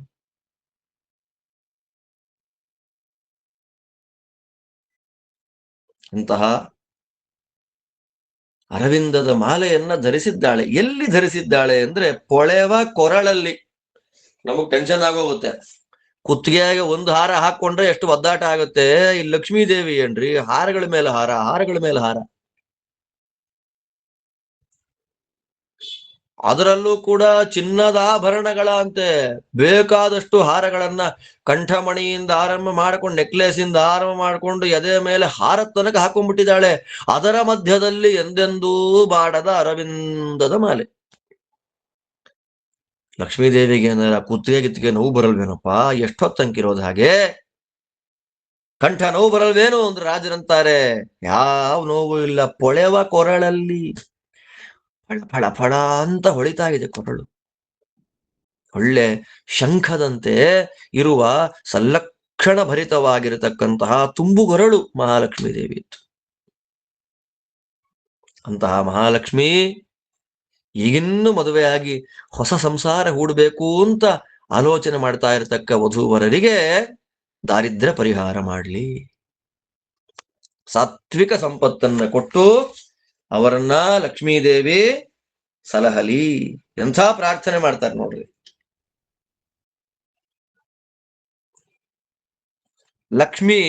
ಅಂತಹ ಅರವಿಂದದ ಮಾಲೆಯನ್ನ ಧರಿಸಿದ್ದಾಳೆ. ಎಲ್ಲಿ ಧರಿಸಿದ್ದಾಳೆ ಅಂದ್ರೆ ಪೊಳೆವ ಕೊರಳಲ್ಲಿ. ನಮಗ್ ಟೆನ್ಷನ್ ಆಗೋಗುತ್ತೆ. ಕುತ್ತಿಗೆಯಾಗ ಒಂದು ಹಾರ ಹಾಕೊಂಡ್ರೆ ಎಷ್ಟು ಒದ್ದಾಟ ಆಗುತ್ತೆ. ಈ ಲಕ್ಷ್ಮೀ ದೇವಿ ಏನ್ರಿ, ಹಾರಗಳ ಮೇಲೆ ಹಾರ, ಹಾರಗಳ ಮೇಲೆ ಹಾರ. ಅದರಲ್ಲೂ ಕೂಡ ಚಿನ್ನದ ಆಭರಣಗಳ ಅಂತೆ. ಬೇಕಾದಷ್ಟು ಹಾರಗಳನ್ನ ಕಂಠಮಣಿಯಿಂದ ಆರಂಭ ಮಾಡ್ಕೊಂಡು, ನೆಕ್ಲೆಸ್ ಇಂದ ಆರಂಭ ಮಾಡ್ಕೊಂಡು ಎದೆ ಮೇಲೆ ಹಾರ ತನಕ ಹಾಕೊಂಡ್ಬಿಟ್ಟಿದ್ದಾಳೆ. ಅದರ ಮಧ್ಯದಲ್ಲಿ ಎಂದೆಂದೂ ಬಾಡದ ಅರವಿಂದದ ಮಾಲೆ. ಲಕ್ಷ್ಮೀದೇವಿಗೆ ಏನಾರ ಕುತ್ತಿಗೆ ನೋವು ಬರಲ್ವೇನಪ್ಪ? ಎಷ್ಟೊತ್ತಂಕಿರೋದು ಹಾಗೆ? ಕಂಠ ನೋವು ಬರಲ್ವೇನು ಅಂದ್ರೆ ರಾಜರಂತಾರೆ, ಯಾವ ನೋವು ಇಲ್ಲ, ಪೊಳೆವ ಕೊರಳಲ್ಲಿ ಫಳ ಫಳ ಫಳ ಅಂತ ಹೊಳಿತಾ ಇದೆ ಕೊರಳು. ಒಳ್ಳೆ ಶಂಖದಂತೆ ಇರುವ ಸಲ್ಲಕ್ಷಣ ಭರಿತವಾಗಿರತಕ್ಕಂತಹ ತುಂಬುಗೊರಳು ಮಹಾಲಕ್ಷ್ಮೀ ದೇವಿ ಇತ್ತು. ಅಂತಹ ಮಹಾಲಕ್ಷ್ಮಿ ಈಗಿನ್ನೂ ಮದುವೆಯಾಗಿ ಹೊಸ ಸಂಸಾರ ಹೂಡಬೇಕು ಅಂತ ಆಲೋಚನೆ ಮಾಡ್ತಾ ಇರತಕ್ಕ ವಧೂವರರಿಗೆ ದಾರಿದ್ರ್ಯ ಪರಿಹಾರ ಮಾಡಲಿ, ಸಾತ್ವಿಕ ಸಂಪತ್ತನ್ನ ಕೊಟ್ಟು ಅವರನ್ನ ಲಕ್ಷ್ಮೀದೇವಿ ಸಲಹಲಿ. ಎಂಥ ಪ್ರಾರ್ಥನೆ ಮಾಡ್ತಾರೆ ನೋಡ್ರಿ. ಲಕ್ಷ್ಮಿ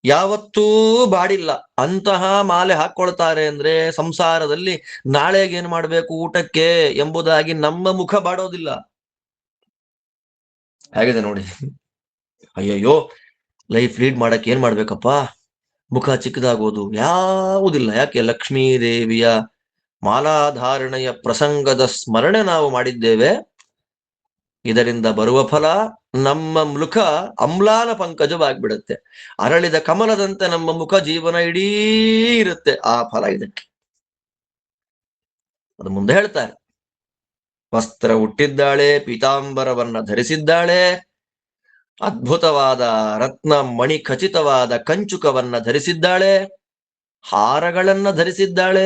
ಯಾವತ್ತೂ ಬಾಡಿಲ್ಲ. ಅಂತಹ ಮಾಲೆ ಹಾಕೊಳ್ತಾರೆ ಅಂದ್ರೆ ಸಂಸಾರದಲ್ಲಿ ನಾಳೆಗೆ ಏನ್ ಮಾಡ್ಬೇಕು ಊಟಕ್ಕೆ ಎಂಬುದಾಗಿ ನಮ್ಮ ಮುಖ ಬಾಡೋದಿಲ್ಲ. ಹೇಗಿದೆ ನೋಡಿ. ಅಯ್ಯಯ್ಯೋ, ಲೈಫ್ ಲೀಡ್ ಮಾಡಕ್ ಏನ್ ಮಾಡ್ಬೇಕಪ್ಪ, ಮುಖ ಚಿಕ್ಕದಾಗೋದು ಯಾವುದಿಲ್ಲ. ಯಾಕೆ? ಲಕ್ಷ್ಮೀ ದೇವಿಯ ಮಾಲಾಧಾರಣೆಯ ಪ್ರಸಂಗದ ಸ್ಮರಣೆ ನಾವು ಮಾಡಿದ್ದೇವೆ. ಇದರಿಂದ ಬರುವ ಫಲ ನಮ್ಮ ಮುಖ ಅಮ್ಲಾನ ಪಂಕಜವಾಗ್ಬಿಡುತ್ತೆ. ಅರಳಿದ ಕಮಲದಂತೆ ನಮ್ಮ ಮುಖ ಜೀವನ ಇಡೀ ಇರುತ್ತೆ. ಆ ಫಲ ಇದಕ್ಕೆ. ಅದು ಮುಂದೆ ಹೇಳ್ತಾರೆ. ವಸ್ತ್ರ ಹುಟ್ಟಿದ್ದಾಳೆ, ಪೀತಾಂಬರವನ್ನ ಧರಿಸಿದ್ದಾಳೆ, ಅದ್ಭುತವಾದ ರತ್ನ ಮಣಿ ಖಚಿತವಾದ ಕಂಚುಕವನ್ನ ಧರಿಸಿದ್ದಾಳೆ, ಹಾರಗಳನ್ನ ಧರಿಸಿದ್ದಾಳೆ,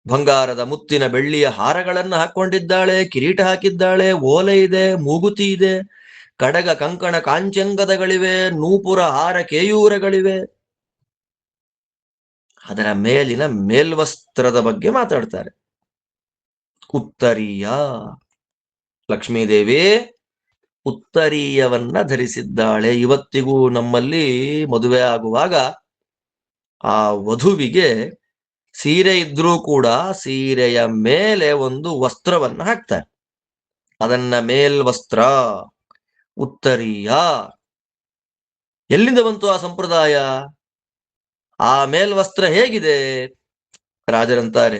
ಬಂಗಾರದ ಮುತ್ತಿನ ಬೆಳ್ಳಿಯ ಹಾರಗಳನ್ನ ಹಾಕೊಂಡಿದ್ದಾಳೆ, ಕಿರೀಟ ಹಾಕಿದ್ದಾಳೆ, ಓಲೆ ಇದೆ, ಮೂಗುತಿ ಇದೆ, ಕಡಗ ಕಂಕಣ ಕಾಂಚಂಗದಗಳಿವೆ, ನೂಪುರ ಹಾರ ಕೇಯೂರಗಳಿವೆ. ಅದರ ಮೇಲಿನ ಮೇಲ್ವಸ್ತ್ರದ ಬಗ್ಗೆ ಮಾತಾಡ್ತಾರೆ. ಉತ್ತರೀಯ, ಲಕ್ಷ್ಮೀದೇವಿ ಉತ್ತರೀಯವನ್ನ ಧರಿಸಿದ್ದಾಳೆ. ಇವತ್ತಿಗೂ ನಮ್ಮಲ್ಲಿ ಮದುವೆ ಆಗುವಾಗ ಆ ವಧುವಿಗೆ ಸೀರೆ ಇದ್ರೂ ಕೂಡ ಸೀರೆಯ ಮೇಲೆ ಒಂದು ವಸ್ತ್ರವನ್ನ ಹಾಕ್ತಾರೆ. ಅದನ್ನ ಮೇಲ್ವಸ್ತ್ರ, ಉತ್ತರೀಯ. ಎಲ್ಲಿಂದ ಬಂತು ಆ ಸಂಪ್ರದಾಯ? ಆ ಮೇಲ್ವಸ್ತ್ರ ಹೇಗಿದೆ? ರಾಜರಂತಾರೆ,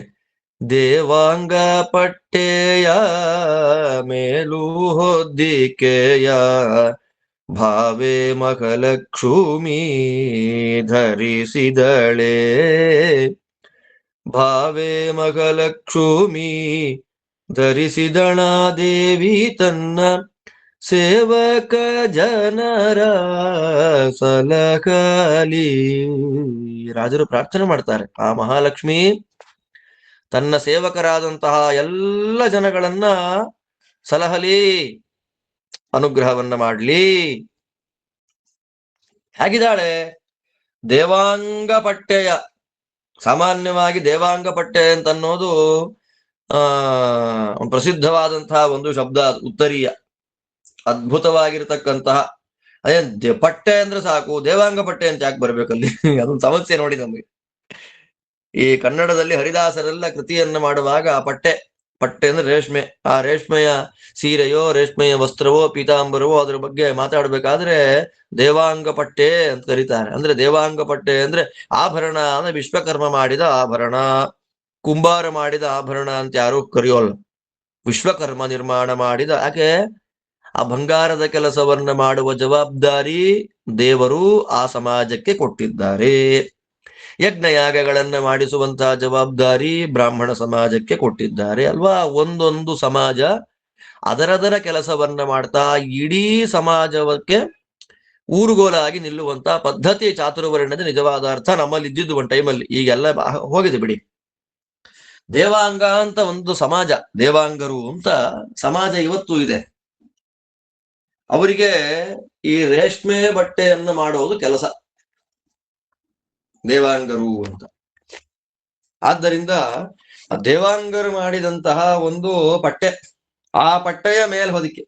ದೇವಾಂಗ ಪಟ್ಟೆಯ ಮೇಲು ಹೊದ್ದಿಕೆಯ ಭಾವೆ ಮಖಲಕ್ಷ್ಮೀ ಧರಿಸಿದಳೆ, ಭಾವೆ ಮಖಲಕ್ಷ್ಮೀ ಧರಿಸಿದಣ ದೇವಿ ತನ್ನ ಸೇವಕ ಜನರ ಸಲಕಲಿ. ರಾಜರು ಪ್ರಾರ್ಥನೆ ಮಾಡ್ತಾರೆ, ಆ ಮಹಾಲಕ್ಷ್ಮಿ ತನ್ನ ಸೇವಕರಾದಂತಹ ಎಲ್ಲ ಜನಗಳನ್ನ ಸಲಹಲಿ, ಅನುಗ್ರಹವನ್ನ ಮಾಡ್ಲಿ. ಹೇಗಿದ್ದಾಳೆ? ದೇವಾಂಗ ಪಟ್ಟೆಯ. ಸಾಮಾನ್ಯವಾಗಿ ದೇವಾಂಗ ಪಟ್ಟೆ ಅಂತ ಅನ್ನೋದು ಪ್ರಸಿದ್ಧವಾದಂತಹ ಒಂದು ಶಬ್ದ, ಉತ್ತರೀಯ. ಅದ್ಭುತವಾಗಿರ್ತಕ್ಕಂತಹ ಅದೇ ಪಟ್ಟೆ ಅಂದ್ರೆ ಸಾಕು, ದೇವಾಂಗ ಪಟ್ಟೆ ಅಂತ ಯಾಕೆ ಬರ್ಬೇಕಲ್ಲಿ? ಅದೊಂದು ಸಮಸ್ಯೆ ನೋಡಿ ನಮಗೆ. ಈ ಕನ್ನಡದಲ್ಲಿ ಹರಿದಾಸರೆಲ್ಲ ಕೃತಿಯನ್ನ ಮಾಡುವಾಗ ಪಟ್ಟೆ ಅಂದ್ರೆ ರೇಷ್ಮೆ, ಆ ರೇಷ್ಮೆಯ ಸೀರೆಯೋ ರೇಷ್ಮೆಯ ವಸ್ತ್ರವೋ ಪೀತಾಂಬರವೋ ಅದ್ರ ಬಗ್ಗೆ ಮಾತಾಡ್ಬೇಕಾದ್ರೆ ದೇವಾಂಗ ಪಟ್ಟೆ ಅಂತ ಕರೀತಾರೆ. ಅಂದ್ರೆ ದೇವಾಂಗ ಪಟ್ಟೆ ಅಂದ್ರೆ ಆಭರಣ ಅಂದ್ರೆ ವಿಶ್ವಕರ್ಮ ಮಾಡಿದ ಆಭರಣ, ಕುಂಬಾರ ಮಾಡಿದ ಆಭರಣ ಅಂತ ಯಾರು ಕರೆಯೋಲ್ಲ. ವಿಶ್ವಕರ್ಮ ನಿರ್ಮಾಣ ಮಾಡಿದ. ಯಾಕೆ? ಆ ಬಂಗಾರದ ಕೆಲಸವನ್ನ ಮಾಡುವ ಜವಾಬ್ದಾರಿ ದೇವರು ಆ ಸಮಾಜಕ್ಕೆ ಕೊಟ್ಟಿದ್ದಾರೆ. ಯಜ್ಞಯಾಗಗಳನ್ನ ಮಾಡಿಸುವಂತಹ ಜವಾಬ್ದಾರಿ ಬ್ರಾಹ್ಮಣ ಸಮಾಜಕ್ಕೆ ಕೊಟ್ಟಿದ್ದಾರೆ ಅಲ್ವಾ? ಒಂದೊಂದು ಸಮಾಜ ಅದರದರ ಕೆಲಸವನ್ನ ಮಾಡ್ತಾ ಇಡೀ ಸಮಾಜಕ್ಕೆ ಊರುಗೋಲಾಗಿ ನಿಲ್ಲುವಂತಹ ಪದ್ಧತಿ ಚಾತುರ್ವರ್ಣದ ನಿಜವಾದ ಅರ್ಥ ನಮ್ಮಲ್ಲಿ ಇದ್ದಿದ್ದು ಒಂದು ಟೈಮಲ್ಲಿ. ಈಗೆಲ್ಲ ಹೋಗಿದೆ ಬಿಡಿ. ದೇವಾಂಗ ಅಂತ ಒಂದು ಸಮಾಜ, ದೇವಾಂಗರು ಅಂತ ಸಮಾಜ ಇವತ್ತು ಇದೆ. ಅವರಿಗೆ ಈ ರೇಷ್ಮೆ ಬಟ್ಟೆಯನ್ನು ಮಾಡೋದು ಕೆಲಸ, ದೇವಾಂಗರು ಅಂತ. ಆದ್ದರಿಂದ ದೇವಾಂಗರು ಮಾಡಿದಂತಹ ಒಂದು ಪಟ್ಟೆ, ಆ ಪಟ್ಟೆಯ ಮೇಲ್ಹೊದಿಕೆ.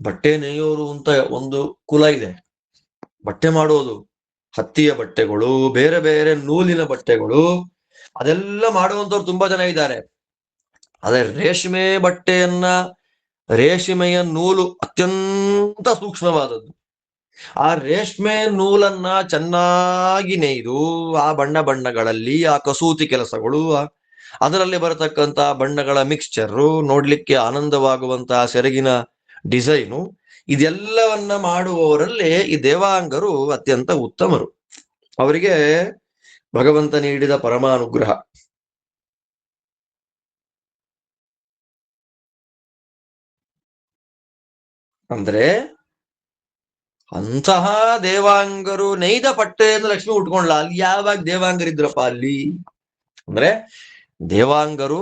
ಬಟ್ಟೆ ನೇಯೋರು ಅಂತ ಒಂದು ಕುಲ ಇದೆ. ಬಟ್ಟೆ ಮಾಡೋದು, ಹತ್ತಿಯ ಬಟ್ಟೆಗಳು, ಬೇರೆ ಬೇರೆ ನೂಲಿನ ಬಟ್ಟೆಗಳು, ಅದೆಲ್ಲ ಮಾಡುವಂತವ್ರು ತುಂಬಾ ಜನ ಇದ್ದಾರೆ. ಅದೇ ರೇಷ್ಮೆ ಬಟ್ಟೆಯನ್ನ, ರೇಷ್ಮೆಯ ನೂಲು ಅತ್ಯಂತ ಸೂಕ್ಷ್ಮವಾದದ್ದು. ಆ ರೇಷ್ಮೆ ನೂಲನ್ನ ಚೆನ್ನಾಗಿ ನೇಯ್ದು ಆ ಬಣ್ಣಗಳಲ್ಲಿ ಆ ಕಸೂತಿ ಕೆಲಸಗಳು, ಅದರಲ್ಲಿ ಬರತಕ್ಕಂತ ಬಣ್ಣಗಳ ಮಿಕ್ಸ್ಚರು, ನೋಡ್ಲಿಕ್ಕೆ ಆನಂದವಾಗುವಂತಹ ಸೆರಗಿನ ಡಿಸೈನು, ಇದೆಲ್ಲವನ್ನ ಮಾಡುವವರಲ್ಲಿ ಈ ದೇವಾಂಗರು ಅತ್ಯಂತ ಉತ್ತಮರು. ಅವರಿಗೆ ಭಗವಂತ ನೀಡಿದ ಪರಮಾನುಗ್ರಹ. ಅಂದ್ರೆ ಅಂತಹ ದೇವಾಂಗರು ನೇಯ್ದ ಪಟ್ಟೆಯನ್ನು ಲಕ್ಷ್ಮಿ ಉಟ್ಕೊಂಡ್ಲ. ಅಲ್ಲಿ ಯಾವಾಗ ದೇವಾಂಗರಿದ್ರಪ್ಪ ಅಲ್ಲಿ? ಅಂದ್ರೆ ದೇವಾಂಗರು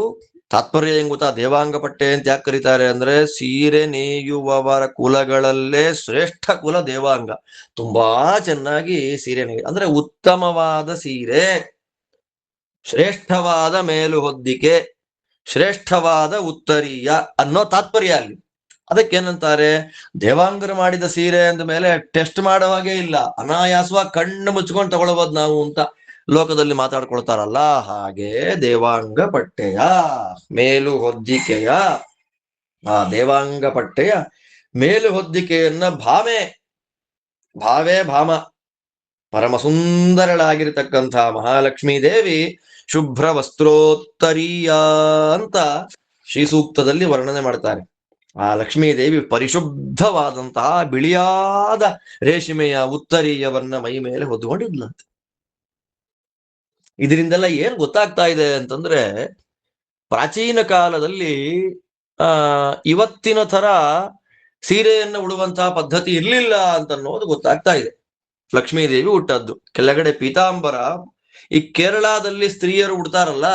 ತಾತ್ಪರ್ಯ ಹೆಂಗ್ ಗೊತ್ತಾ? ದೇವಾಂಗ ಪಟ್ಟೆ ಅಂತ ಯಾಕೆ ಕರೀತಾರೆ ಅಂದ್ರೆ, ಸೀರೆ ನೇಯುವವರ ಕುಲಗಳಲ್ಲೇ ಶ್ರೇಷ್ಠ ಕುಲ ದೇವಾಂಗ. ತುಂಬಾ ಚೆನ್ನಾಗಿ ಸೀರೆ ಅಂದ್ರೆ ಉತ್ತಮವಾದ ಸೀರೆ, ಶ್ರೇಷ್ಠವಾದ ಮೇಲು ಹೊದ್ದಿಕೆ, ಶ್ರೇಷ್ಠವಾದ ಉತ್ತರೀಯ ಅನ್ನೋ ತಾತ್ಪರ್ಯ ಅಲ್ಲಿ. ಅದಕ್ಕೇನಂತಾರೆ, ದೇವಾಂಗರು ಮಾಡಿದ ಸೀರೆ ಅಂದ ಮೇಲೆ ಟೆಸ್ಟ್ ಮಾಡೋ ಹಾಗೆ ಇಲ್ಲ, ಅನಾಯಾಸವಾಗಿ ಕಣ್ಣು ಮುಚ್ಕೊಂಡು ತಗೊಳ್ಬೋದು ನಾವು ಅಂತ ಲೋಕದಲ್ಲಿ ಮಾತಾಡ್ಕೊಳ್ತಾರಲ್ಲ, ಹಾಗೆ ದೇವಾಂಗ ಪಟ್ಟೆಯ ಮೇಲು ಹೊದ್ದಿಕೆಯ, ಆ ದೇವಾಂಗ ಪಟ್ಟೆಯ ಮೇಲು ಹೊದ್ದಿಕೆಯನ್ನ ಭಾವೆ ಭಾಮ ಪರಮ ಸುಂದರಳಾಗಿರ್ತಕ್ಕಂಥ ಮಹಾಲಕ್ಷ್ಮೀ ದೇವಿ ಶುಭ್ರ ವಸ್ತ್ರೋತ್ತರೀಯ ಅಂತ ಶ್ರೀ ಸೂಕ್ತದಲ್ಲಿ ವರ್ಣನೆ ಮಾಡ್ತಾರೆ. ಆ ಲಕ್ಷ್ಮೀದೇವಿ ಪರಿಶುದ್ಧವಾದಂತಹ ಬಿಳಿಯಾದ ರೇಷ್ಮೆಯ ಉತ್ತರೀಯವನ್ನ ಮೈ ಮೇಲೆ ಹೊದ್ಕೊಂಡಿದ್ಲಂತೆ. ಇದರಿಂದೆಲ್ಲ ಏನ್ ಗೊತ್ತಾಗ್ತಾ ಇದೆ ಅಂತಂದ್ರೆ, ಪ್ರಾಚೀನ ಕಾಲದಲ್ಲಿ ಇವತ್ತಿನ ತರ ಸೀರೆಯನ್ನು ಉಡುವಂತಹ ಪದ್ಧತಿ ಇರ್ಲಿಲ್ಲ ಅಂತ ಅನ್ನೋದು ಗೊತ್ತಾಗ್ತಾ ಇದೆ. ಲಕ್ಷ್ಮೀದೇವಿ ಹುಟ್ಟದ್ದು ಕೆಳಗಡೆ ಪೀತಾಂಬರ. ಈ ಕೇರಳದಲ್ಲಿ ಸ್ತ್ರೀಯರು ಉಡ್ತಾರಲ್ಲ,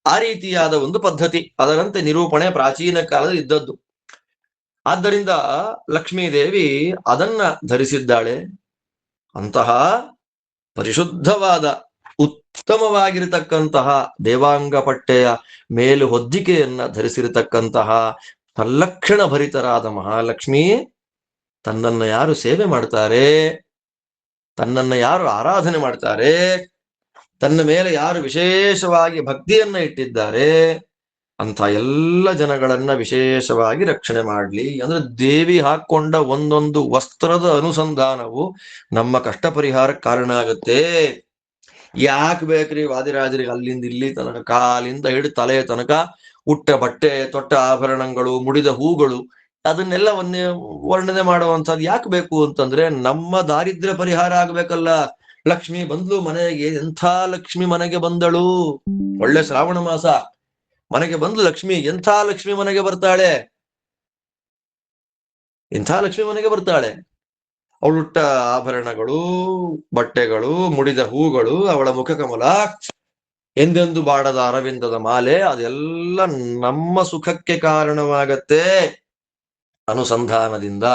ಆ ರೀತಿಯಾದ ಒಂದು ಪದ್ಧತಿ, ಅದರಂತೆ ನಿರೂಪಣೆ ಪ್ರಾಚೀನ ಕಾಲದಲ್ಲಿ ಇದ್ದದ್ದು. ಆದ್ದರಿಂದ ಲಕ್ಷ್ಮೀದೇವಿ ಅದನ್ನ ಧರಿಸಿದ್ದಾಳೆ. ಅಂತಹ ಪರಿಶುದ್ಧವಾದ ಉತ್ತಮವಾಗಿರತಕ್ಕಂತಹ ದೇವಾಂಗ ಪಟ್ಟೆಯ ಮೇಲು ಹೊದ್ದಿಕೆಯನ್ನ ಧರಿಸಿರತಕ್ಕಂತಹ ತಲ್ಲಕ್ಷಣ ಭರಿತರಾದ ಮಹಾಲಕ್ಷ್ಮಿ ತನ್ನನ್ನ ಯಾರು ಸೇವೆ ಮಾಡ್ತಾರೆ, ತನ್ನನ್ನ ಯಾರು ಆರಾಧನೆ ಮಾಡ್ತಾರೆ, ತನ್ನ ಮೇಲೆ ಯಾರು ವಿಶೇಷವಾಗಿ ಭಕ್ತಿಯನ್ನ ಇಟ್ಟಿದ್ದಾರೆ, ಅಂತ ಎಲ್ಲ ಜನಗಳನ್ನ ವಿಶೇಷವಾಗಿ ರಕ್ಷಣೆ ಮಾಡ್ಲಿ. ಅಂದ್ರೆ ದೇವಿ ಹಾಕೊಂಡ ಒಂದೊಂದು ವಸ್ತ್ರದ ಅನುಸಂಧಾನವು ನಮ್ಮ ಕಷ್ಟ ಪರಿಹಾರಕ್ಕೆ ಕಾರಣ ಆಗುತ್ತೆ. ಯಾಕೆ ಬೇಕ್ರಿ ವಾದಿರಾಜರಿಗೆ ಅಲ್ಲಿಂದ ಇಲ್ಲಿ ತನಕ, ಕಾಲಿಂದ ಹಿಡಿದು ತಲೆಯ ತನಕ ಉಟ್ಟ ಬಟ್ಟೆ, ತೊಟ್ಟ ಆಭರಣಗಳು, ಮುಡಿದ ಹೂಗಳು, ಅದನ್ನೆಲ್ಲ ವರ್ಣನೆ ಮಾಡುವಂಥದ್ದು ಯಾಕೆ ಬೇಕು ಅಂತಂದ್ರೆ, ನಮ್ಮ ದಾರಿದ್ರ್ಯ ಪರಿಹಾರ ಆಗ್ಬೇಕಲ್ಲ. ಲಕ್ಷ್ಮಿ ಬಂದ್ಲು ಮನೆಗೆ, ಎಂಥ ಲಕ್ಷ್ಮಿ ಮನೆಗೆ ಬಂದಳು. ಒಳ್ಳೆ ಶ್ರಾವಣ ಮಾಸ ಮನೆಗೆ ಬಂದ್ಲು ಲಕ್ಷ್ಮಿ. ಎಂಥ ಲಕ್ಷ್ಮಿ ಮನೆಗೆ ಬರ್ತಾಳೆ, ಎಂಥ ಲಕ್ಷ್ಮಿ ಮನೆಗೆ ಬರ್ತಾಳೆ. ಅವಳುಟ್ಟ ಆಭರಣಗಳು, ಬಟ್ಟೆಗಳು, ಮುಡಿದ ಹೂಗಳು, ಅವಳ ಮುಖಕಮಲ, ಎಂದೆಂದು ಬಾಡದ ಅರವಿಂದದ ಮಾಲೆ, ಅದೆಲ್ಲ ನಮ್ಮ ಸುಖಕ್ಕೆ ಕಾರಣವಾಗತ್ತೆ ಅನುಸಂಧಾನದಿಂದ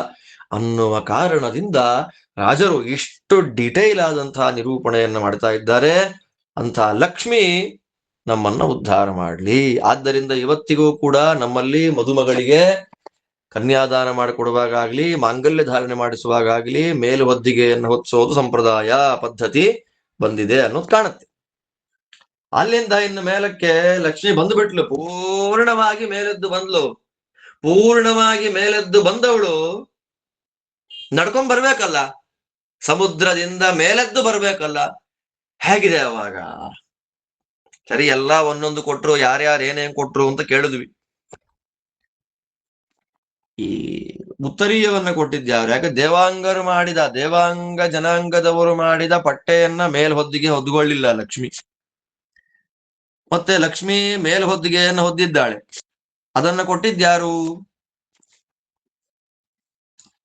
ಅನ್ನುವ ಕಾರಣದಿಂದ ರಾಜರು ಇಷ್ಟು ಡಿಟೈಲ್ ಆದಂತಹ ನಿರೂಪಣೆಯನ್ನ ಮಾಡ್ತಾ ಇದ್ದಾರೆ. ಅಂತ ಲಕ್ಷ್ಮಿ ನಮ್ಮನ್ನ ಉದ್ಧಾರ ಮಾಡ್ಲಿ. ಆದ್ದರಿಂದ ಇವತ್ತಿಗೂ ಕೂಡ ನಮ್ಮಲ್ಲಿ ಮದುಮಗಳಿಗೆ ಕನ್ಯಾದಾನ ಮಾಡಿಕೊಡುವಾಗಲಿ, ಮಾಂಗಲ್ಯ ಧಾರಣೆ ಮಾಡಿಸುವಾಗಲಿ ಮೇಲು ಹೊದ್ದಿಗೆಯನ್ನು ಹೊತ್ಸೋದು ಸಂಪ್ರದಾಯ ಪದ್ಧತಿ ಬಂದಿದೆ ಅನ್ನೋದು ಕಾಣುತ್ತೆ. ಅಲ್ಲಿಂದ ಇನ್ನು ಮೇಲಕ್ಕೆ ಲಕ್ಷ್ಮಿ ಬಂದು ಬಿಟ್ಲು, ಪೂರ್ಣವಾಗಿ ಮೇಲೆದ್ದು ಬಂದ್ಲು. ಪೂರ್ಣವಾಗಿ ಮೇಲೆದ್ದು ಬಂದವಳು ನಡ್ಕೊಂಡ್ ಬರ್ಬೇಕಲ್ಲ, ಸಮುದ್ರದಿಂದ ಮೇಲೆದ್ದು ಬರ್ಬೇಕಲ್ಲ. ಹೇಗಿದೆ ಅವಾಗ? ಸರಿ, ಎಲ್ಲ ಒಂದೊಂದು ಕೊಟ್ರು, ಯಾರ್ಯಾರು ಏನೇನ್ ಕೊಟ್ರು ಅಂತ ಕೇಳಿದ್ವಿ. ಈ ಉತ್ತರೀಯವನ್ನ ಕೊಟ್ಟಿದ್ಯಾವ್ರು? ಯಾಕೆ ದೇವಾಂಗರು ಮಾಡಿದ, ದೇವಾಂಗ ಜನಾಂಗದವರು ಮಾಡಿದ ಪಟ್ಟೆಯನ್ನ ಮೇಲ್ಹೊದ್ದಿಗೆ ಹೊದ್ಕೊಳ್ಳಿಲ್ಲ ಲಕ್ಷ್ಮಿ. ಮತ್ತೆ ಲಕ್ಷ್ಮಿ ಮೇಲ್ಹೊದ್ದಿಗೆಯನ್ನು ಹೊದ್ದಿದ್ದಾಳೆ, ಅದನ್ನ ಕೊಟ್ಟಿದ್ಯಾರು?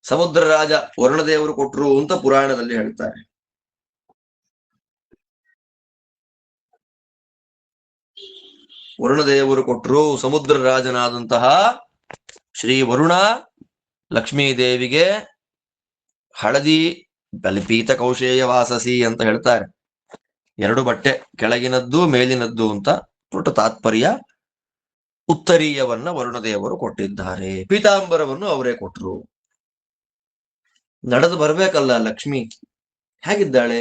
ಸಮುದ್ರ ರಾಜ ವರುಣದೇವರು ಕೊಟ್ರು ಅಂತ ಪುರಾಣದಲ್ಲಿ ಹೇಳ್ತಾರೆ. ವರುಣದೇವರು ಕೊಟ್ರು. ಸಮುದ್ರ ರಾಜನಾದಂತಹ ಶ್ರೀ ವರುಣ ಲಕ್ಷ್ಮೀ ದೇವಿಗೆ ಹಳದಿ ಬಲಿಪೀತ ಕೌಶೇಯ ವಾಸಸಿ ಅಂತ ಹೇಳ್ತಾರೆ. ಎರಡು ಬಟ್ಟೆ, ಕೆಳಗಿನದ್ದು ಮೇಲಿನದ್ದು ಅಂತ ಪುಟ್ಟ ತಾತ್ಪರ್ಯ. ಉತ್ತರೀಯವನ್ನ ವರುಣದೇವರು ಕೊಟ್ಟಿದ್ದಾರೆ, ಪೀತಾಂಬರವನ್ನು ಅವರೇ ಕೊಟ್ರು. ನಡೆದು ಬರ್ಬೇಕಲ್ಲ ಲಕ್ಷ್ಮಿ. ಹೇಗಿದ್ದಾಳೆ?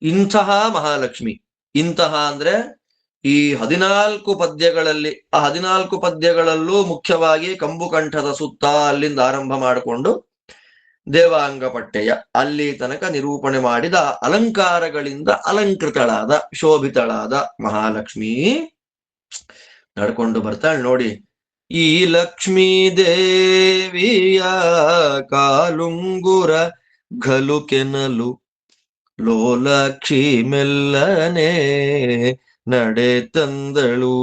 ಇಂತಹ ಮಹಾಲಕ್ಷ್ಮಿ. ಇಂತಹ ಅಂದ್ರೆ ಈ 14 ಪದ್ಯಗಳಲ್ಲಿ, ಆ 14 ಪದ್ಯಗಳಲ್ಲೂ ಮುಖ್ಯವಾಗಿ ಕಂಬುಕಂಠದ ಸುತ್ತ ಅಲ್ಲಿಂದ ಆರಂಭ ಮಾಡಿಕೊಂಡು ದೇವಾಂಗ ಪಟ್ಟೆಯ ಅಲ್ಲಿ ತನಕ ನಿರೂಪಣೆ ಮಾಡಿದ ಅಲಂಕಾರಗಳಿಂದ ಅಲಂಕೃತಳಾದ ಶೋಭಿತಳಾದ ಮಹಾಲಕ್ಷ್ಮಿ ನಡ್ಕೊಂಡು ಬರ್ತಾಳೆ ನೋಡಿ. ಈ ಲಕ್ಷ್ಮೀ ದೇವಿಯ ಕಾಲುಂಗುರ ಘಲು ಕೆನಲು ಲೋಲಕ್ಷಿ ಮೆಲ್ಲನೆ ನಡೆ ತಂದಳು.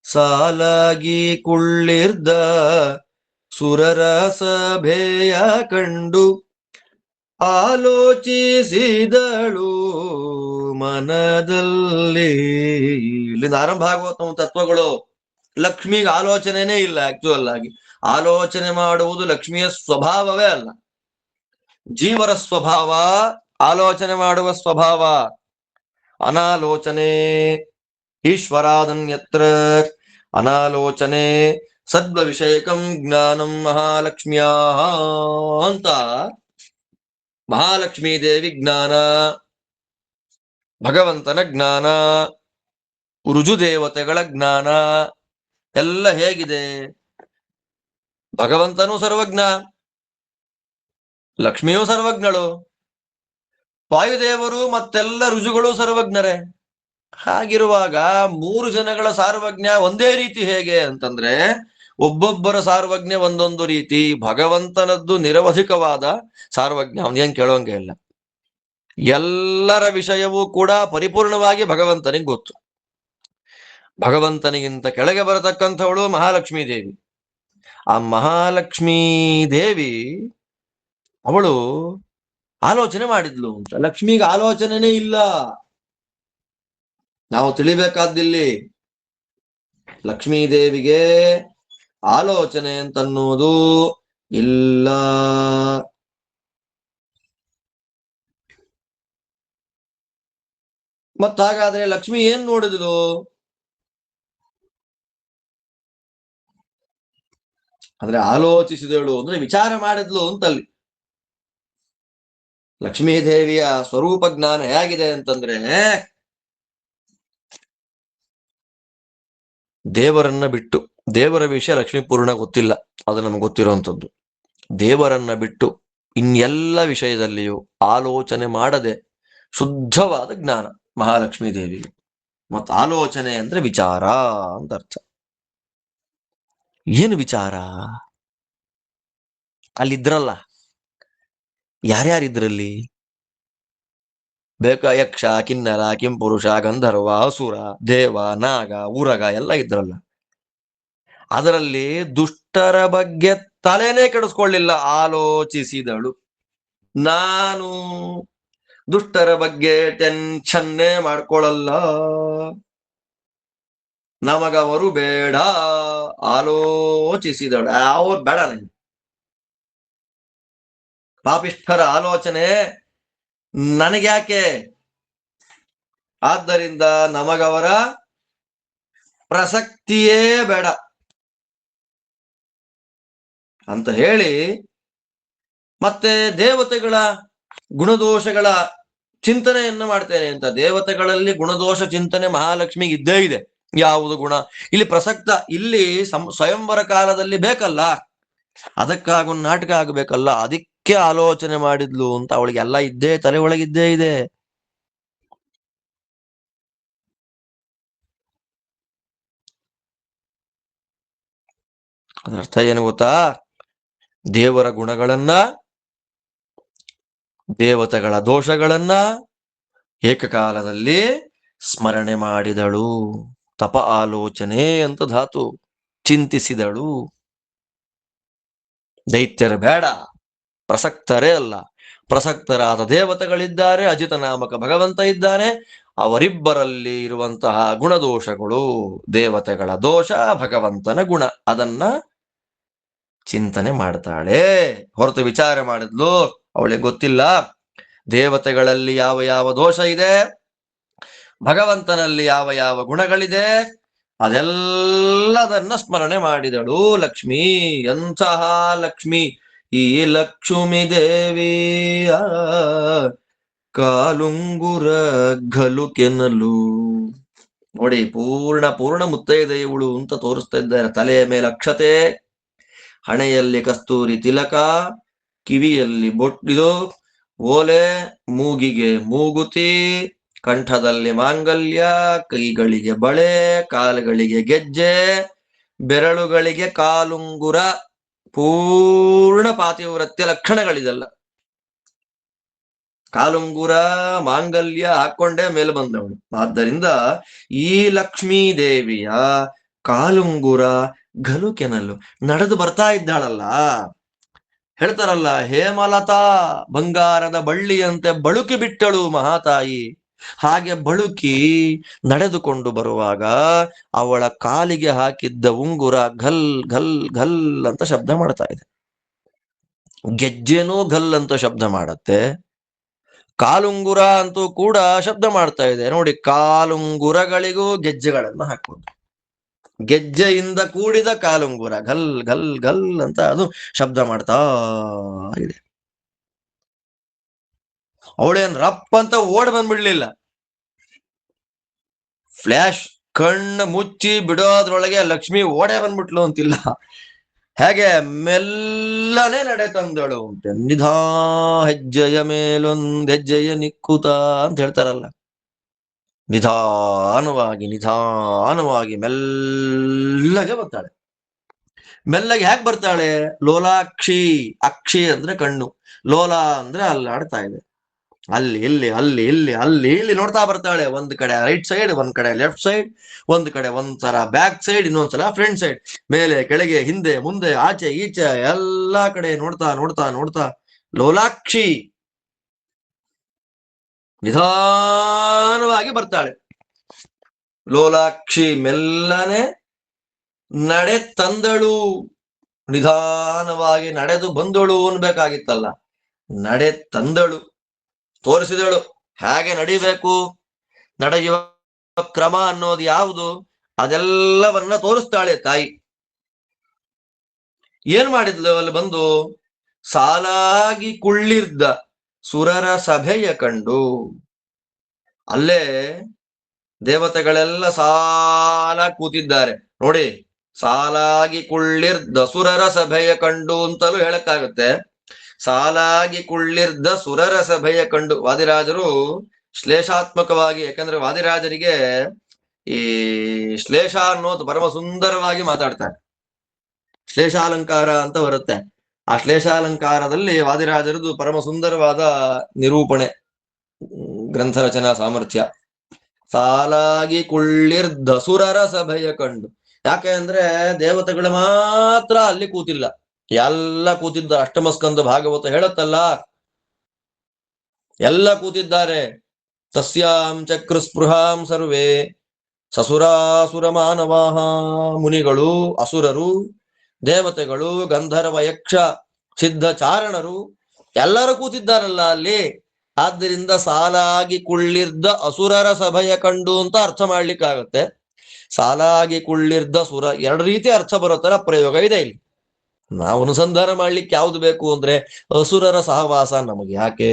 ಸಾಲಾಗಿ ಕುಳ್ಳಿರ್ದ ಸುರರ ಸಭೆಯ ಕಂಡು ಆಲೋಚಿಸಿದಳು ಮನದಲ್ಲಿ. ಇಲ್ಲಿಂದ ಆರಂಭ ಆಗುವ ತತ್ವಗಳು. ಲಕ್ಷ್ಮಿಗೆ ಆಲೋಚನೆನೇ ಇಲ್ಲ. ಆಕ್ಚುಯಲ್ ಆಗಿ ಆಲೋಚನೆ ಮಾಡುವುದು ಲಕ್ಷ್ಮಿಯ ಸ್ವಭಾವವೇ ಅಲ್ಲ. ಜೀವರ ಸ್ವಭಾವ ಆಲೋಚನೆ ಮಾಡುವ ಸ್ವಭಾವ. ಅನಾಲೋಚನೆ ಈಶ್ವರಾದನ್ಯತ್ರ ಅನಾಲೋಚನೆ ಸದ್ವ ವಿಷಯಕಂ ಜ್ಞಾನಂ ಮಹಾಲಕ್ಷ್ಮ್ಯಾ ಅಂತ ಮಹಾಲಕ್ಷ್ಮೀ ದೇವಿ ಜ್ಞಾನ, ಭಗವಂತನ ಜ್ಞಾನ, ರುಜು ದೇವತೆಗಳ ಜ್ಞಾನ ಎಲ್ಲ ಹೇಗಿದೆ? ಭಗವಂತನೂ ಸರ್ವಜ್ಞ, ಲಕ್ಷ್ಮಿಯೂ ಸರ್ವಜ್ಞಳು, ವಾಯುದೇವರು ಮತ್ತೆಲ್ಲ ರುಜುಗಳು ಸರ್ವಜ್ಞರೇ. ಹಾಗಿರುವಾಗ 3 ಜನಗಳ ಸಾರ್ವಜ್ಞ ಒಂದೇ ರೀತಿ ಹೇಗೆ ಅಂತಂದ್ರೆ, ಒಬ್ಬೊಬ್ಬರ ಸಾರ್ವಜ್ಞ ಒಂದೊಂದು ರೀತಿ. ಭಗವಂತನದ್ದು ನಿರವಧಿಕವಾದ ಸಾರ್ವಜ್ಞ, ಅವನೇನ್ ಕೇಳೋಂಗೆ ಇಲ್ಲ. ಎಲ್ಲರ ವಿಷಯವೂ ಕೂಡ ಪರಿಪೂರ್ಣವಾಗಿ ಭಗವಂತನಿಗೆ ಗೊತ್ತು. ಭಗವಂತನಿಗಿಂತ ಕೆಳಗೆ ಬರತಕ್ಕಂಥವಳು ಮಹಾಲಕ್ಷ್ಮೀ ದೇವಿ. ಆ ಮಹಾಲಕ್ಷ್ಮೀ ದೇವಿ ಅವಳು ಆಲೋಚನೆ ಮಾಡಿದ್ಲು ಅಂತ. ಲಕ್ಷ್ಮಿಗೆ ಆಲೋಚನೆನೇ ಇಲ್ಲ. ನಾವು ತಿಳಿಬೇಕಾದ್ದಿಲ್ಲಿ, ಲಕ್ಷ್ಮೀ ದೇವಿಗೆ ಆಲೋಚನೆ ಅಂತನ್ನುವುದು ಇಲ್ಲ. ಮತ್ತಾಗಾದ್ರೆ ಲಕ್ಷ್ಮಿ ಏನ್ ನೋಡಿದ್ಲು? ಅಂದ್ರೆ ಆಲೋಚಿಸಿದಳು ಅಂದ್ರೆ ವಿಚಾರ ಮಾಡಿದ್ಲು ಅಂತಲ್ಲಿ. ಲಕ್ಷ್ಮೀ ದೇವಿಯ ಸ್ವರೂಪ ಜ್ಞಾನ ಹೇಗಿದೆ ಅಂತಂದ್ರೆ, ದೇವರನ್ನ ಬಿಟ್ಟು, ದೇವರ ವಿಷಯ ಲಕ್ಷ್ಮೀ ಪೂರ್ಣ ಗೊತ್ತಿಲ್ಲ, ಅದು ನಮ್ಗೆ ಗೊತ್ತಿರುವಂಥದ್ದು. ದೇವರನ್ನ ಬಿಟ್ಟು ಇನ್ನೆಲ್ಲ ವಿಷಯದಲ್ಲಿಯೂ ಆಲೋಚನೆ ಮಾಡದೆ ಶುದ್ಧವಾದ ಜ್ಞಾನ ಮಹಾಲಕ್ಷ್ಮೀ ದೇವಿಗೆ. ಮತ್ತು ಆಲೋಚನೆ ಅಂದ್ರೆ ವಿಚಾರ ಅಂತ ಅರ್ಥ. ಏನು ವಿಚಾರ? ಅಲ್ಲಿದ್ರಲ್ಲ, ಯಾರ್ಯಾರಿದ್ರಲ್ಲಿ? ಯಕ್ಷ, ಕಿನ್ನರ, ಕಿಂಪುರುಷ, ಗಂಧರ್ವ, ಅಸುರ, ದೇವ, ನಾಗ, ಉರಗ ಎಲ್ಲ ಇದ್ರಲ್ಲ. ಅದರಲ್ಲಿ ದುಷ್ಟರ ಬಗ್ಗೆ ತಲೆನೇ ಕೆಡಿಸ್ಕೊಳ್ಳಿಲ್ಲ, ಆಲೋಚಿಸಿದಳು. ನಾನು ದುಷ್ಟರ ಬಗ್ಗೆ ಟೆನ್ಷನ್ನೇ ಮಾಡ್ಕೊಳ್ಳಲ್ಲ, ನಮಗವರು ಬೇಡ, ಆಲೋಚಿಸಿದಳು. ಅವ್ರು ಬೇಡ ನಂಗೆ, ಪಾಪಿಷ್ಠರ ಆಲೋಚನೆ ನನಗ್ಯಾಕೆ, ಆದ್ದರಿಂದ ನಮಗವರ ಪ್ರಸಕ್ತಿಯೇ ಬೇಡ ಅಂತ ಹೇಳಿ, ಮತ್ತೆ ದೇವತೆಗಳ ಗುಣದೋಷಗಳ ಚಿಂತನೆಯನ್ನ ಮಾಡ್ತೇನೆ ಅಂತ. ದೇವತೆಗಳಲ್ಲಿ ಗುಣದೋಷ ಚಿಂತನೆ ಮಹಾಲಕ್ಷ್ಮಿಗೆ ಇದ್ದೇ ಇದೆ. ಯಾವುದು ಗುಣ ಇಲ್ಲಿ ಪ್ರಸಕ್ತ? ಇಲ್ಲಿ ಸ್ವಯಂವರ ಕಾಲದಲ್ಲಿ ಬೇಕಲ್ಲ, ಅದಕ್ಕಾಗೊಂದು ನಾಟಕ ಆಗಬೇಕಲ್ಲ, ಅದಕ್ಕೆ ಆಲೋಚನೆ ಮಾಡಿದ್ಲು ಅಂತ. ಅವಳಿಗೆ ಎಲ್ಲ ಇದ್ದೇ, ತಲೆ ಒಳಗಿದ್ದೇ ಇದೆ. ಅದರ್ಥ ಏನು ಗೊತ್ತಾ? ದೇವರ ಗುಣಗಳನ್ನ, ದೇವತೆಗಳ ದೋಷಗಳನ್ನ ಏಕಕಾಲದಲ್ಲಿ ಸ್ಮರಣೆ ಮಾಡಿದಳು. ತಪ ಆಲೋಚನೆ ಅಂತ ಧಾತು. ಚಿಂತಿಸಿದಳು. ದೈತ್ಯರು ಬೇಡ, ಪ್ರಸಕ್ತರೇ ಅಲ್ಲ, ಪ್ರಸಕ್ತರಾದ ದೇವತೆಗಳಿದ್ದಾರೆ, ಅಜಿತ ನಾಮಕ ಭಗವಂತ ಇದ್ದಾನೆ. ಅವರಿಬ್ಬರಲ್ಲಿ ಇರುವಂತಹ ಗುಣದೋಷಗಳು, ದೇವತೆಗಳ ದೋಷ, ಭಗವಂತನ ಗುಣ, ಅದನ್ನ ಚಿಂತನೆ ಮಾಡ್ತಾಳೆ ಹೊರತು ವಿಚಾರ ಮಾಡಿದ್ಲು ಅವಳಿಗೆ ಗೊತ್ತಿಲ್ಲ. ದೇವತೆಗಳಲ್ಲಿ ಯಾವ ಯಾವ ದೋಷ ಇದೆ, ಭಗವಂತನಲ್ಲಿ ಯಾವ ಯಾವ ಗುಣಗಳಿದೆ, ಅದೆಲ್ಲದನ್ನ ಸ್ಮರಣೆ ಮಾಡಿದಳು ಲಕ್ಷ್ಮಿ. ಎಂತಹ ಲಕ್ಷ್ಮಿ ಈ ಲಕ್ಷ್ಮಿ ದೇವಿಯ ಕಾಲುಂಗುರ ಘಲು ಕೆನಲು. ನೋಡಿ, ಪೂರ್ಣ ಮುತ್ತೈದೆ ಇವಳು ಅಂತ ತೋರಿಸ್ತಾ ಇದ್ದಾರೆ. ತಲೆಯ ಮೇಲೆ ಅಕ್ಷತೆ, ಹಣೆಯಲ್ಲಿ ಕಸ್ತೂರಿ ತಿಲಕ, ಕಿವಿಯಲ್ಲಿ ಬೊಟ್ಟಿದು ಓಲೆ, ಮೂಗಿಗೆ ಮೂಗುತಿ, ಕಂಠದಲ್ಲಿ ಮಾಂಗಲ್ಯ, ಕೈಗಳಿಗೆ ಬಳೆ, ಕಾಲುಗಳಿಗೆ ಗೆಜ್ಜೆ, ಬೆರಳುಗಳಿಗೆ ಕಾಲುಂಗುರ. ಪೂರ್ಣ ಪಾತಿವ್ರತ್ಯ ಲಕ್ಷಣಗಳಿದೆಲ್ಲ. ಕಾಲುಂಗುರ, ಮಾಂಗಲ್ಯ ಹಾಕೊಂಡೇ ಮೇಲೆ ಬಂದವಳು. ಆದ್ದರಿಂದ ಈ ಲಕ್ಷ್ಮೀ ದೇವಿಯ ಕಾಲುಂಗುರ ಘಲು ಕೆನಲು, ನಡೆದು ಬರ್ತಾ ಇದ್ದಾಳಲ್ಲ, ಹೇಳ್ತಾರಲ್ಲ, ಹೇಮಲತಾ ಬಂಗಾರದ ಬಳ್ಳಿಯಂತೆ ಬಳುಕಿ ಬಿಟ್ಟಳು ಮಹಾತಾಯಿ. ಹಾಗೆ ಬಳುಕಿ ನಡೆದುಕೊಂಡು ಬರುವಾಗ ಅವಳ ಕಾಲಿಗೆ ಹಾಕಿದ್ದ ಉಂಗುರ ಘಲ್ ಘಲ್ ಘಲ್ ಅಂತ ಶಬ್ದ ಮಾಡ್ತಾ ಇದೆ. ಗೆಜ್ಜೆನೂ ಘಲ್ ಅಂತ ಶಬ್ದ ಮಾಡತ್ತೆ, ಕಾಲುಂಗುರ ಅಂತೂ ಕೂಡ ಶಬ್ದ ಮಾಡ್ತಾ ಇದೆ. ನೋಡಿ, ಕಾಲುಂಗುರಗಳಿಗೂ ಗೆಜ್ಜೆಗಳನ್ನು ಹಾಕೋದು, ಗೆಜ್ಜೆಯಿಂದ ಕೂಡಿದ ಕಾಲುಂಗುರ ಘಲ್ ಘಲ್ ಘಲ್ ಅಂತ ಅದು ಶಬ್ದ ಮಾಡ್ತಾ ಇದೆ. ಅವಳೇನ್ ರಪ್ಪ ಅಂತ ಓಡ್ ಬಂದ್ಬಿಡ್ಲಿಲ್ಲ. ಫ್ಲಾಶ್ ಕಣ್ಣು ಮುಚ್ಚಿ ಬಿಡೋದ್ರೊಳಗೆ ಲಕ್ಷ್ಮಿ ಓಡೇ ಬಂದ್ಬಿಟ್ಲು ಅಂತಿಲ್ಲ. ಹೇಗೆ ಮೆಲ್ಲನೆ ನಡೆ ತಂದಳು ಅಂತೆ. ನಿಧಾ ಹೆಜ್ಜೆಯ ಮೇಲೊಂದ್ ಹೆಜ್ಜೆಯ ನಿಕ್ಕುತ ಅಂತ ಹೇಳ್ತಾರಲ್ಲ. ನಿಧಾನವಾಗಿ ನಿಧಾನವಾಗಿ ಮೆಲ್ಲಗೆ ಬರ್ತಾಳೆ. ಮೆಲ್ಲಗೆ ಹೇಗೆ ಬರ್ತಾಳೆ? ಲೋಲಾಕ್ಷಿ. ಅಕ್ಷಿ ಅಂದ್ರೆ ಕಣ್ಣು, ಲೋಲ ಅಂದ್ರೆ ಅಲ್ಲಾಡ್ತಾ ಇದೆ. ಅಲ್ಲಿ ಇಲ್ಲಿ ಅಲ್ಲಿ ಇಲ್ಲಿ ಅಲ್ಲಿ ಇಲ್ಲಿ ನೋಡ್ತಾ ಬರ್ತಾಳೆ. ಒಂದ್ ಕಡೆ ರೈಟ್ ಸೈಡ್, ಒಂದ್ ಕಡೆ ಲೆಫ್ಟ್ ಸೈಡ್, ಒಂದ್ ಕಡೆ ಒಂದ್ಸಲ ಬ್ಯಾಕ್ ಸೈಡ್, ಇನ್ನೊಂದ್ಸಲ ಫ್ರಂಟ್ ಸೈಡ್, ಮೇಲೆ ಕೆಳಗೆ ಹಿಂದೆ ಮುಂದೆ ಆಚೆ ಈಚೆ ಎಲ್ಲಾ ಕಡೆ ನೋಡ್ತಾ ನೋಡ್ತಾ ನೋಡ್ತಾ ಲೋಲಾಕ್ಷಿ ನಿಧಾನವಾಗಿ ಬರ್ತಾಳೆ. ಲೋಲಾಕ್ಷಿ ಮೆಲ್ಲನೆ ನಡೆ ತಂದಳು. ನಿಧಾನವಾಗಿ ನಡೆದು ಬಂದಳು ಅನ್ಬೇಕಾಗಿತ್ತಲ್ಲ, ನಡೆ ತಂದಳು, ತೋರಿಸಿದಳು ಹೇಗೆ ನಡಿಬೇಕು, ನಡೆಯುವ ಕ್ರಮ ಅನ್ನೋದು ಯಾವುದು, ಅದೆಲ್ಲವನ್ನ ತೋರಿಸ್ತಾಳೆ ತಾಯಿ. ಏನ್ ಮಾಡಿದ್ಲು ಅಲ್ಲಿ ಬಂದು? ಸಾಲಾಗಿ ಕುಳ್ಳಿರ್ದ ಸುರರ ಸಭೆಯ ಕಂಡು. ಅಲ್ಲೇ ದೇವತೆಗಳೆಲ್ಲ ಸಾಲ ಕೂತಿದ್ದಾರೆ ನೋಡಿ. ಸಾಲಾಗಿ ಕುಳ್ಳಿರ್ದ ಸುರರ ಸಭೆಯ ಕಂಡು ಅಂತಲೂ ಹೇಳಕ್ಕಾಗುತ್ತೆ. ಸಾಲಾಗಿ ಕುಳ್ಳಿರ್ದ ಸುರರ ಸಭೆಯ ಕಂಡು. ವಾದಿರಾಜರು ಶ್ಲೇಷಾತ್ಮಕವಾಗಿ, ಯಾಕಂದ್ರೆ ವಾದಿರಾಜರಿಗೆ ಈ ಶ್ಲೇಷ ಅನ್ನೋದು ಪರಮ ಸುಂದರವಾಗಿ ಮಾತಾಡ್ತಾರೆ. ಶ್ಲೇಷಾಲಂಕಾರ ಅಂತ ಬರುತ್ತೆ. ಆ ಶ್ಲೇಷಾಲಂಕಾರದಲ್ಲಿ ವಾದಿರಾಜರದು ಪರಮ ಸುಂದರವಾದ ನಿರೂಪಣೆ, ಗ್ರಂಥ ರಚನಾ ಸಾಮರ್ಥ್ಯ. ಸಾಲಾಗಿ ಕುಳ್ಳಿರ್ದ ಸುರರ ಸಭೆಯ ಕಂಡು. ಯಾಕೆ ಅಂದ್ರೆ ದೇವತೆಗಳು ಮಾತ್ರ ಅಲ್ಲಿ ಕೂತಿಲ್ಲ, ಎಲ್ಲ ಕೂತಿದ್ದ. ಅಷ್ಟಮಸ್ಕಂದ ಭಾಗವತ ಹೇಳತ್ತಲ್ಲ, ಎಲ್ಲ ಕೂತಿದ್ದಾರೆ. ತಸ್ಯಾಂ ಚಕ್ರ ಸ್ಪೃಹಾಂ ಸರ್ವೇ ಸಸುರಾಸುರ ಮಾನವಾಹ. ಮುನಿಗಳು, ಅಸುರರು, ದೇವತೆಗಳು, ಗಂಧರ್ವ, ಯಕ್ಷ, ಸಿದ್ಧ, ಚಾರಣರು ಎಲ್ಲರೂ ಕೂತಿದ್ದಾರಲ್ಲ ಅಲ್ಲಿ. ಆದ್ದರಿಂದ ಸಾಲಾಗಿ ಕುಳ್ಳಿರ್ದ ಅಸುರರ ಸಭೆಯ ಕಂಡು ಅಂತ ಅರ್ಥ ಮಾಡ್ಲಿಕ್ಕಾಗತ್ತೆ. ಸಾಲಾಗಿ ಕುಳ್ಳಿರ್ದ ಸುರ, ಎರಡು ರೀತಿ ಅರ್ಥ ಬರೋ ತರ ಪ್ರಯೋಗ ಇದೆ ಇಲ್ಲಿ. ನಾವು ಅನುಸಂಧಾನ ಮಾಡ್ಲಿಕ್ಕೆ ಯಾವ್ದು ಬೇಕು ಅಂದ್ರೆ, ಅಸುರರ ಸಹವಾಸ ನಮಗೆ ಯಾಕೆ,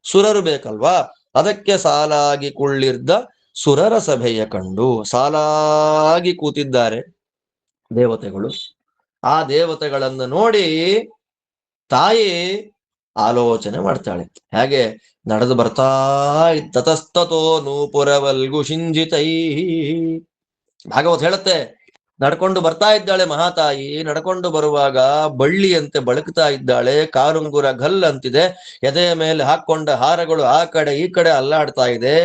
ಸುರರು ಬೇಕಲ್ವಾ, ಅದಕ್ಕೆ ಸಾಲಾಗಿ ಕುಳ್ಳಿರ್ದ ಸುರರ ಸಭೆಯ ಕಂಡು. ಸಾಲಾಗಿ ಕೂತಿದ್ದಾರೆ ದೇವತೆಗಳು. ಆ ದೇವತೆಗಳನ್ನು ನೋಡಿ ತಾಯಿ ಆಲೋಚನೆ ಮಾಡ್ತಾಳೆ. ಹೇಗೆ ನಡೆದು ಬರ್ತಾ ತತಸ್ತತೋ ನೂಪುರವಲ್ಗು ಶಿಂಜಿತೈ. ಭಾಗವತ ಹೇಳುತ್ತೆ, ನಡ್ಕೊಂಡು ಬರ್ತಾ ಇದ್ದಾಳೆ ಮಹಾತಾಯಿ. ನಡ್ಕೊಂಡು ಬರುವಾಗ ಬಳ್ಳಿಯಂತೆ ಬಳಕ್ತಾ ಇದ್ದಾಳೆ. ಕಾರುಂಗುರ ಘಲ್ ಅಂತಿದೆ. ಎದೆಯ ಮೇಲೆ ಹಾಕೊಂಡ ಹಾರಗಳು ಆ ಕಡೆ ಈ ಕಡೆ ಅಲ್ಲಾಡ್ತಾ ಇದೆ.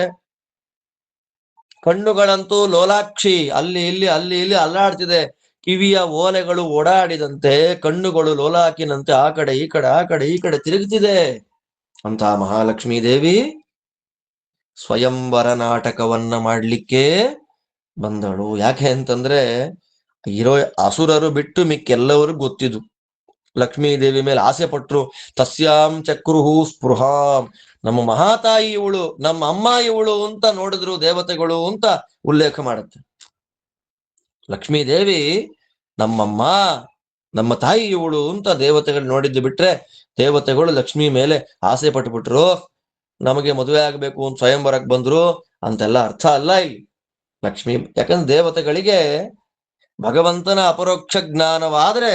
ಕಣ್ಣುಗಳಂತೂ ಲೋಲಾಕ್ಷಿ, ಅಲ್ಲಿ ಇಲ್ಲಿ ಅಲ್ಲಿ ಇಲ್ಲಿ ಅಲ್ಲಾಡ್ತಿದೆ. ಕಿವಿಯ ಓಲೆಗಳು ಓಡಾಡಿದಂತೆ, ಕಣ್ಣುಗಳು ಲೋಲಾಕಿನಂತೆ ಆ ಕಡೆ ಈ ಕಡೆ ಆ ಕಡೆ ಈ ಕಡೆ ತಿರುಗುತ್ತಿದೆ. ಅಂತ ಮಹಾಲಕ್ಷ್ಮೀ ದೇವಿ ಸ್ವಯಂವರ ನಾಟಕವನ್ನ ಮಾಡ್ಲಿಕ್ಕೆ ಬಂದಳು. ಯಾಕೆ ಅಂತಂದ್ರೆ, ಇರೋ ಅಸುರರು ಬಿಟ್ಟು ಮಿಕ್ಕೆಲ್ಲವರು ಗೊತ್ತಿದ್ದು ಲಕ್ಷ್ಮೀ ದೇವಿ ಮೇಲೆ ಆಸೆ ಪಟ್ರು. ತಸ್ಯಾಂ ಚಕ್ರುಹು ಸ್ಪೃಹಾಂ. ನಮ್ಮ ಮಹಾತಾಯಿ ಇವಳು, ನಮ್ಮ ಅಮ್ಮ ಇವಳು ಅಂತ ನೋಡಿದ್ರು ದೇವತೆಗಳು ಅಂತ ಉಲ್ಲೇಖ ಮಾಡುತ್ತೆ. ಲಕ್ಷ್ಮೀ ದೇವಿ ನಮ್ಮಮ್ಮ, ನಮ್ಮ ತಾಯಿ ಇವಳು ಅಂತ ದೇವತೆಗಳು ನೋಡಿದ್ದು ಬಿಟ್ರೆ, ದೇವತೆಗಳು ಲಕ್ಷ್ಮಿ ಮೇಲೆ ಆಸೆ ಪಟ್ಬಿಟ್ರು, ನಮಗೆ ಮದುವೆ ಆಗ್ಬೇಕು ಅಂತ ಸ್ವಯಂವರಕ್ಕೆ ಬಂದ್ರು ಅಂತೆಲ್ಲ ಅರ್ಥ ಅಲ್ಲ ಇಲ್ಲಿ. ಲಕ್ಷ್ಮಿ, ಯಾಕಂದ್ರೆ ದೇವತೆಗಳಿಗೆ ಭಗವಂತನ ಅಪರೋಕ್ಷ ಜ್ಞಾನವಾದ್ರೆ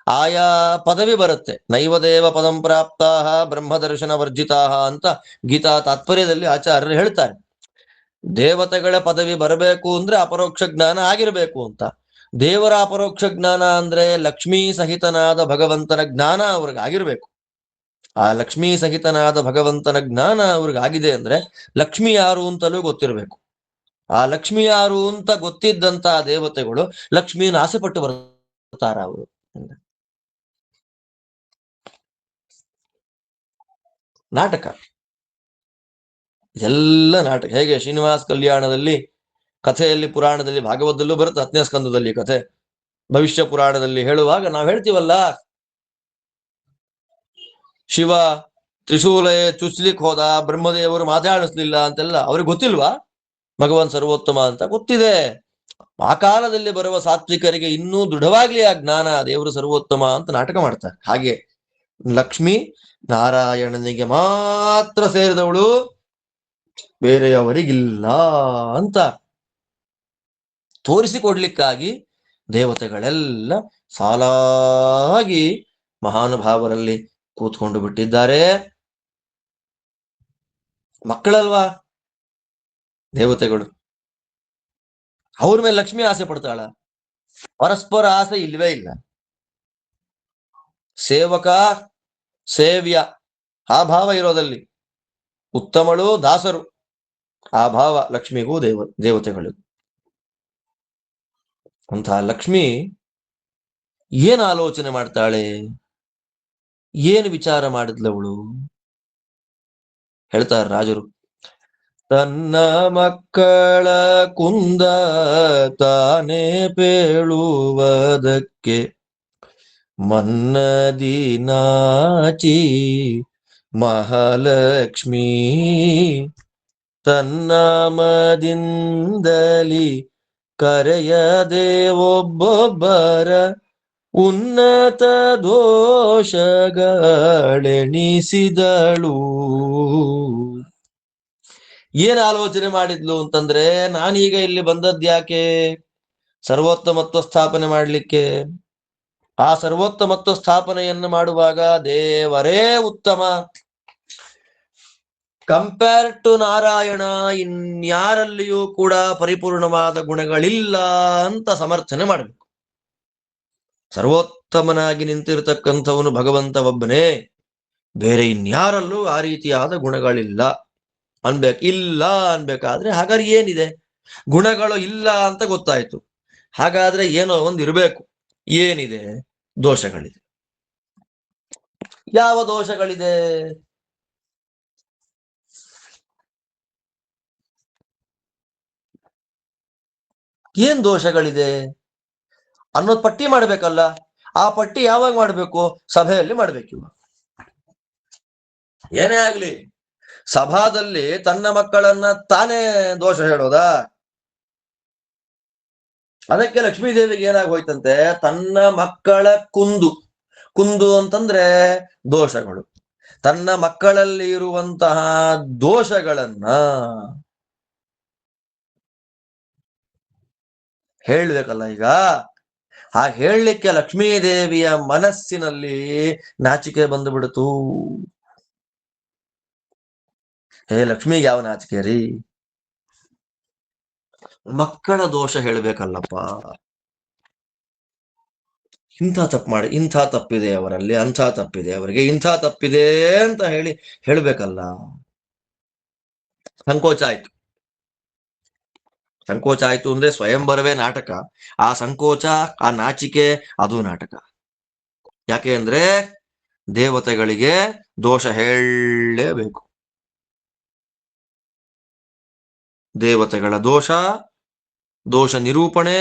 ಆಯಾ ಪದವಿ ಬರುತ್ತೆ. ನೈವದೇವ ಪದಂ ಪ್ರಾಪ್ತಾಹ ಬ್ರಹ್ಮದರ್ಶನ ವರ್ಜಿತಾಹ ಅಂತ ಗೀತಾ ತಾತ್ಪರ್ಯದಲ್ಲಿ ಆಚಾರ್ಯರು ಹೇಳ್ತಾರೆ. ದೇವತೆಗಳ ಪದವಿ ಬರಬೇಕು ಅಂದ್ರೆ ಅಪರೋಕ್ಷ ಜ್ಞಾನ ಆಗಿರ್ಬೇಕು ಅಂತ. ದೇವರ ಅಪರೋಕ್ಷ ಜ್ಞಾನ ಅಂದ್ರೆ ಲಕ್ಷ್ಮೀ ಸಹಿತನಾದ ಭಗವಂತನ ಜ್ಞಾನ ಅವ್ರಿಗಾಗಿರ್ಬೇಕು. ಆ ಲಕ್ಷ್ಮೀ ಸಹಿತನಾದ ಭಗವಂತನ ಜ್ಞಾನ ಅವ್ರಿಗಾಗಿದೆ ಅಂದ್ರೆ ಲಕ್ಷ್ಮಿ ಯಾರು ಅಂತಲೂ ಗೊತ್ತಿರ್ಬೇಕು. ಆ ಲಕ್ಷ್ಮಿ ಯಾರು ಅಂತ ಗೊತ್ತಿದ್ದಂತ ದೇವತೆಗಳು ಲಕ್ಷ್ಮೀನ ಆಸೆ ಪಟ್ಟು ಬರ್ತಾರ ಅವರು. ನಾಟಕ, ಎಲ್ಲ ನಾಟಕ. ಹೇಗೆ ಶ್ರೀನಿವಾಸ ಕಲ್ಯಾಣದಲ್ಲಿ ಕಥೆಯಲ್ಲಿ, ಪುರಾಣದಲ್ಲಿ, ಭಾಗವತದಲ್ಲೂ ಬರುತ್ತೆ, 10ನೇ ಸ್ಕಂದದಲ್ಲಿ ಕಥೆ. ಭವಿಷ್ಯ ಪುರಾಣದಲ್ಲಿ ಹೇಳುವಾಗ ನಾವು ಹೇಳ್ತೀವಲ್ಲ, ಶಿವ ತ್ರಿಶೂಲ ಚುಚ್ಲಿಕ್ಕೆ ಹೋದ, ಬ್ರಹ್ಮದೇವರು ಮಾತಾಡಿಸ್ಲಿಲ್ಲ ಅಂತೆಲ್ಲ. ಅವ್ರಿಗೆ ಗೊತ್ತಿಲ್ವಾ ಭಗವಾನ್ ಸರ್ವೋತ್ತಮ ಅಂತ? ಗೊತ್ತಿದೆ. ಆ ಕಾಲದಲ್ಲಿ ಬರುವ ಸಾತ್ವಿಕರಿಗೆ ಇನ್ನೂ ದೃಢವಾಗ್ಲಿ ಆ ಜ್ಞಾನ, ದೇವರು ಸರ್ವೋತ್ತಮ ಅಂತ ನಾಟಕ ಮಾಡ್ತಾರೆ. ಹಾಗೆ ಲಕ್ಷ್ಮಿ ನಾರಾಯಣನಿಗೆ ಮಾತ್ರ ಸೇರಿದವಳು, ಬೇರೆಯವರಿಗಿಲ್ಲ ಅಂತ ತೋರಿಸಿಕೊಡ್ಲಿಕ್ಕಾಗಿ ದೇವತೆಗಳೆಲ್ಲ ಸಾಲಾಗಿ ಮಹಾನುಭಾವರಲ್ಲಿ ಕೂತ್ಕೊಂಡು ಬಿಟ್ಟಿದ್ದಾರೆ. ಮಕ್ಕಳಲ್ವಾ, ದೇವತೆಗಳು. ಅವ್ರ ಮೇಲೆ ಲಕ್ಷ್ಮಿ ಆಸೆ ಪಡ್ತಾಳ? ಪರಸ್ಪರ ಆಸೆ ಇಲ್ವೇ ಇಲ್ಲ. ಸೇವಕ ಸೇವ್ಯ ಆ ಭಾವ ಇರೋದಲ್ಲಿ, ಉತ್ತಮಳು ದಾಸರು ಆ ಭಾವ ಲಕ್ಷ್ಮಿಗೂ ದೇವತೆಗಳಿಗೂ. ಅಂತಹ ಲಕ್ಷ್ಮಿ ಏನ್ ಆಲೋಚನೆ ಮಾಡ್ತಾಳೆ, ಏನು ವಿಚಾರ ಮಾಡಿದ್ಲವಳು? ಹೇಳ್ತಾರೆ ರಾಜರು, ತನ್ನ ಮಕ್ಕಳ ಕುಂದ ತಾನೇ ಪೇಳುವುದಕ್ಕೆ ಮನ್ನದಿ ನಾಚಿ ಮಹಾಲಕ್ಷ್ಮೀ ತನ್ನಾಮದಿಂದಲಿ ಕರೆಯದೆ ಒಬ್ಬೊಬ್ಬರ ಉನ್ನತ ದೋಷಗಳೆಣಿಸಿದಳು. ಏನ್ ಆಲೋಚನೆ ಮಾಡಿದ್ಲು ಅಂತಂದ್ರೆ, ನಾನೀಗ ಇಲ್ಲಿ ಬಂದದ್ಯಾಕೆ? ಸರ್ವೋತ್ತಮತ್ವ ಸ್ಥಾಪನೆ ಮಾಡ್ಲಿಕ್ಕೆ. ಆ ಸರ್ವೋತ್ತಮತ್ವ ಸ್ಥಾಪನೆಯನ್ನು ಮಾಡುವಾಗ ದೇವರೇ ಉತ್ತಮ, ಕಂಪೇರ್ ಟು ನಾರಾಯಣ ಇನ್ಯಾರಲ್ಲಿಯೂ ಕೂಡ ಪರಿಪೂರ್ಣವಾದ ಗುಣಗಳಿಲ್ಲ ಅಂತ ಸಮರ್ಥನೆ ಮಾಡಬೇಕು. ಸರ್ವೋತ್ತಮನಾಗಿ ನಿಂತಿರತಕ್ಕಂಥವನು ಭಗವಂತ ಒಬ್ಬನೇ, ಬೇರೆ ಇನ್ಯಾರಲ್ಲೂ ಆ ರೀತಿಯಾದ ಗುಣಗಳಿಲ್ಲ ಅನ್ಬೇಕು. ಇಲ್ಲ ಅನ್ಬೇಕಾದ್ರೆ ಹಾಗಾದ್ರೆ ಏನಿದೆ? ಗುಣಗಳು ಇಲ್ಲ ಅಂತ ಗೊತ್ತಾಯ್ತು, ಹಾಗಾದ್ರೆ ಏನೋ ಒಂದು ಇರಬೇಕು. ಏನಿದೆ? ದೋಷಗಳಿದೆ. ಯಾವ ದೋಷಗಳಿದೆ? ಏನ್ ದೋಷಗಳಿದೆ ಅನ್ನೋದು ಪಟ್ಟಿ ಮಾಡ್ಬೇಕಲ್ಲ. ಆ ಪಟ್ಟಿ ಯಾವಾಗ ಮಾಡ್ಬೇಕು? ಸಭೆಯಲ್ಲಿ ಮಾಡ್ಬೇಕು. ಏನೇ ಆಗ್ಲಿ, ಸಭಾದಲ್ಲಿ ತನ್ನ ಮಕ್ಕಳನ್ನ ತಾನೇ ದೋಷ ಹೇಳೋದಾ? ಅದಕ್ಕೆ ಲಕ್ಷ್ಮೀದೇವಿಗೆ ಏನಾಗೋಯ್ತಂತೆ, ತನ್ನ ಮಕ್ಕಳ ಕುಂದು ಅಂತಂದ್ರೆ ದೋಷಗಳು, ತನ್ನ ಮಕ್ಕಳಲ್ಲಿ ಇರುವಂತಹ ದೋಷಗಳನ್ನ ಹೇಳ್ಬೇಕಲ್ಲ. ಈಗ ಆ ಹೇಳಲಿಕ್ಕೆ ಲಕ್ಷ್ಮೀದೇವಿಯ ಮನಸ್ಸಿನಲ್ಲಿ ನಾಚಿಕೆ ಬಂದು ಬಿಡ್ತು. ಹೇ ಲಕ್ಷ್ಮಿಗೆ ಯಾವ ನಾಚಿಕೆ ರೀ? ಮಕ್ಕಳ ದೋಷ ಹೇಳ್ಬೇಕಲ್ಲಪ್ಪ. ಇಂಥ ತಪ್ಪು ಮಾಡಿ, ಇಂಥ ತಪ್ಪಿದೆ ಅವರಲ್ಲಿ, ಅಂಥ ತಪ್ಪಿದೆ ಅವರಿಗೆ, ಇಂಥ ತಪ್ಪಿದೆ ಅಂತ ಹೇಳ್ಬೇಕಲ್ಲ. ಸಂಕೋಚ ಆಯ್ತು. ಸಂಕೋಚ ಆಯ್ತು ಅಂದ್ರೆ ಸ್ವಯಂವರವೇ ನಾಟಕ, ಆ ಸಂಕೋಚ, ಆ ನಾಚಿಕೆ ಅದು ನಾಟಕ. ಯಾಕೆ ಅಂದ್ರೆ ದೇವತೆಗಳಿಗೆ ದೋಷ ಹೇಳಲೇಬೇಕು. ದೇವತೆಗಳ ದೋಷ ನಿರೂಪಣೆ,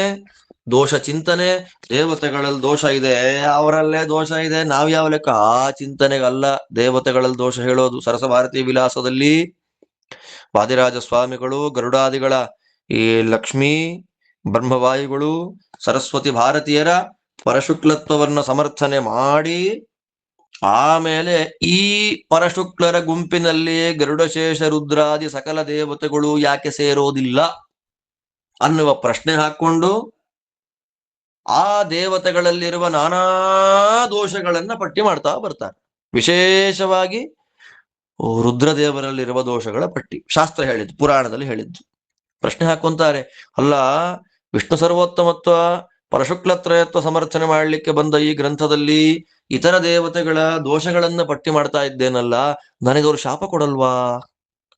ದೋಷ ಚಿಂತನೆ. ದೇವತೆಗಳಲ್ಲಿ ದೋಷ ಇದೆ, ಅವರಲ್ಲೇ ದೋಷ ಇದೆ, ನಾವ್ ಯಾವ ಲೆಕ್ಕ? ಆ ಚಿಂತನೆಗಲ್ಲ ದೇವತೆಗಳಲ್ಲಿ ದೋಷ ಹೇಳೋದು. ಸರಸಭಾರತಿ ವಿಲಾಸದಲ್ಲಿ ವಾದಿರಾಜ ಸ್ವಾಮಿಗಳು ಗರುಡಾದಿಗಳ ಈ ಲಕ್ಷ್ಮೀ ಬ್ರಹ್ಮವಾಯುಗಳು ಸರಸ್ವತಿ ಭಾರತೀಯರ ಪರಶುಕ್ಲತ್ವವನ್ನು ಸಮರ್ಥನೆ ಮಾಡಿ, ಆಮೇಲೆ ಈ ಪರಶುಕ್ಲರ ಗುಂಪಿನಲ್ಲಿ ಗರುಡಶೇಷ ರುದ್ರಾದಿ ಸಕಲ ದೇವತೆಗಳು ಯಾಕೆ ಸೇರೋದಿಲ್ಲ ಅನ್ನುವ ಪ್ರಶ್ನೆ ಹಾಕೊಂಡು ಆ ದೇವತೆಗಳಲ್ಲಿರುವ ನಾನಾ ದೋಷಗಳನ್ನ ಪಟ್ಟಿ ಮಾಡ್ತಾ ಬರ್ತಾರೆ. ವಿಶೇಷವಾಗಿ ರುದ್ರದೇವರಲ್ಲಿರುವ ದೋಷಗಳ ಪಟ್ಟಿ ಶಾಸ್ತ್ರ ಹೇಳಿದ್ದು, ಪುರಾಣದಲ್ಲಿ ಹೇಳಿದ್ದು. ಪ್ರಶ್ನೆ ಹಾಕೊಂತಾರೆ, ಅಲ್ಲ ವಿಷ್ಣು ಸರ್ವೋತ್ತಮತ್ವ ಪರಶುಕ್ಲತ್ರಯತ್ವ ಸಮರ್ಥನೆ ಮಾಡಲಿಕ್ಕೆ ಬಂದ ಈ ಗ್ರಂಥದಲ್ಲಿ ಇತರ ದೇವತೆಗಳ ದೋಷಗಳನ್ನ ಪಟ್ಟಿ ಮಾಡ್ತಾ ಇದ್ದೇನಲ್ಲ, ನನಗವ್ರು ಶಾಪ ಕೊಡಲ್ವಾ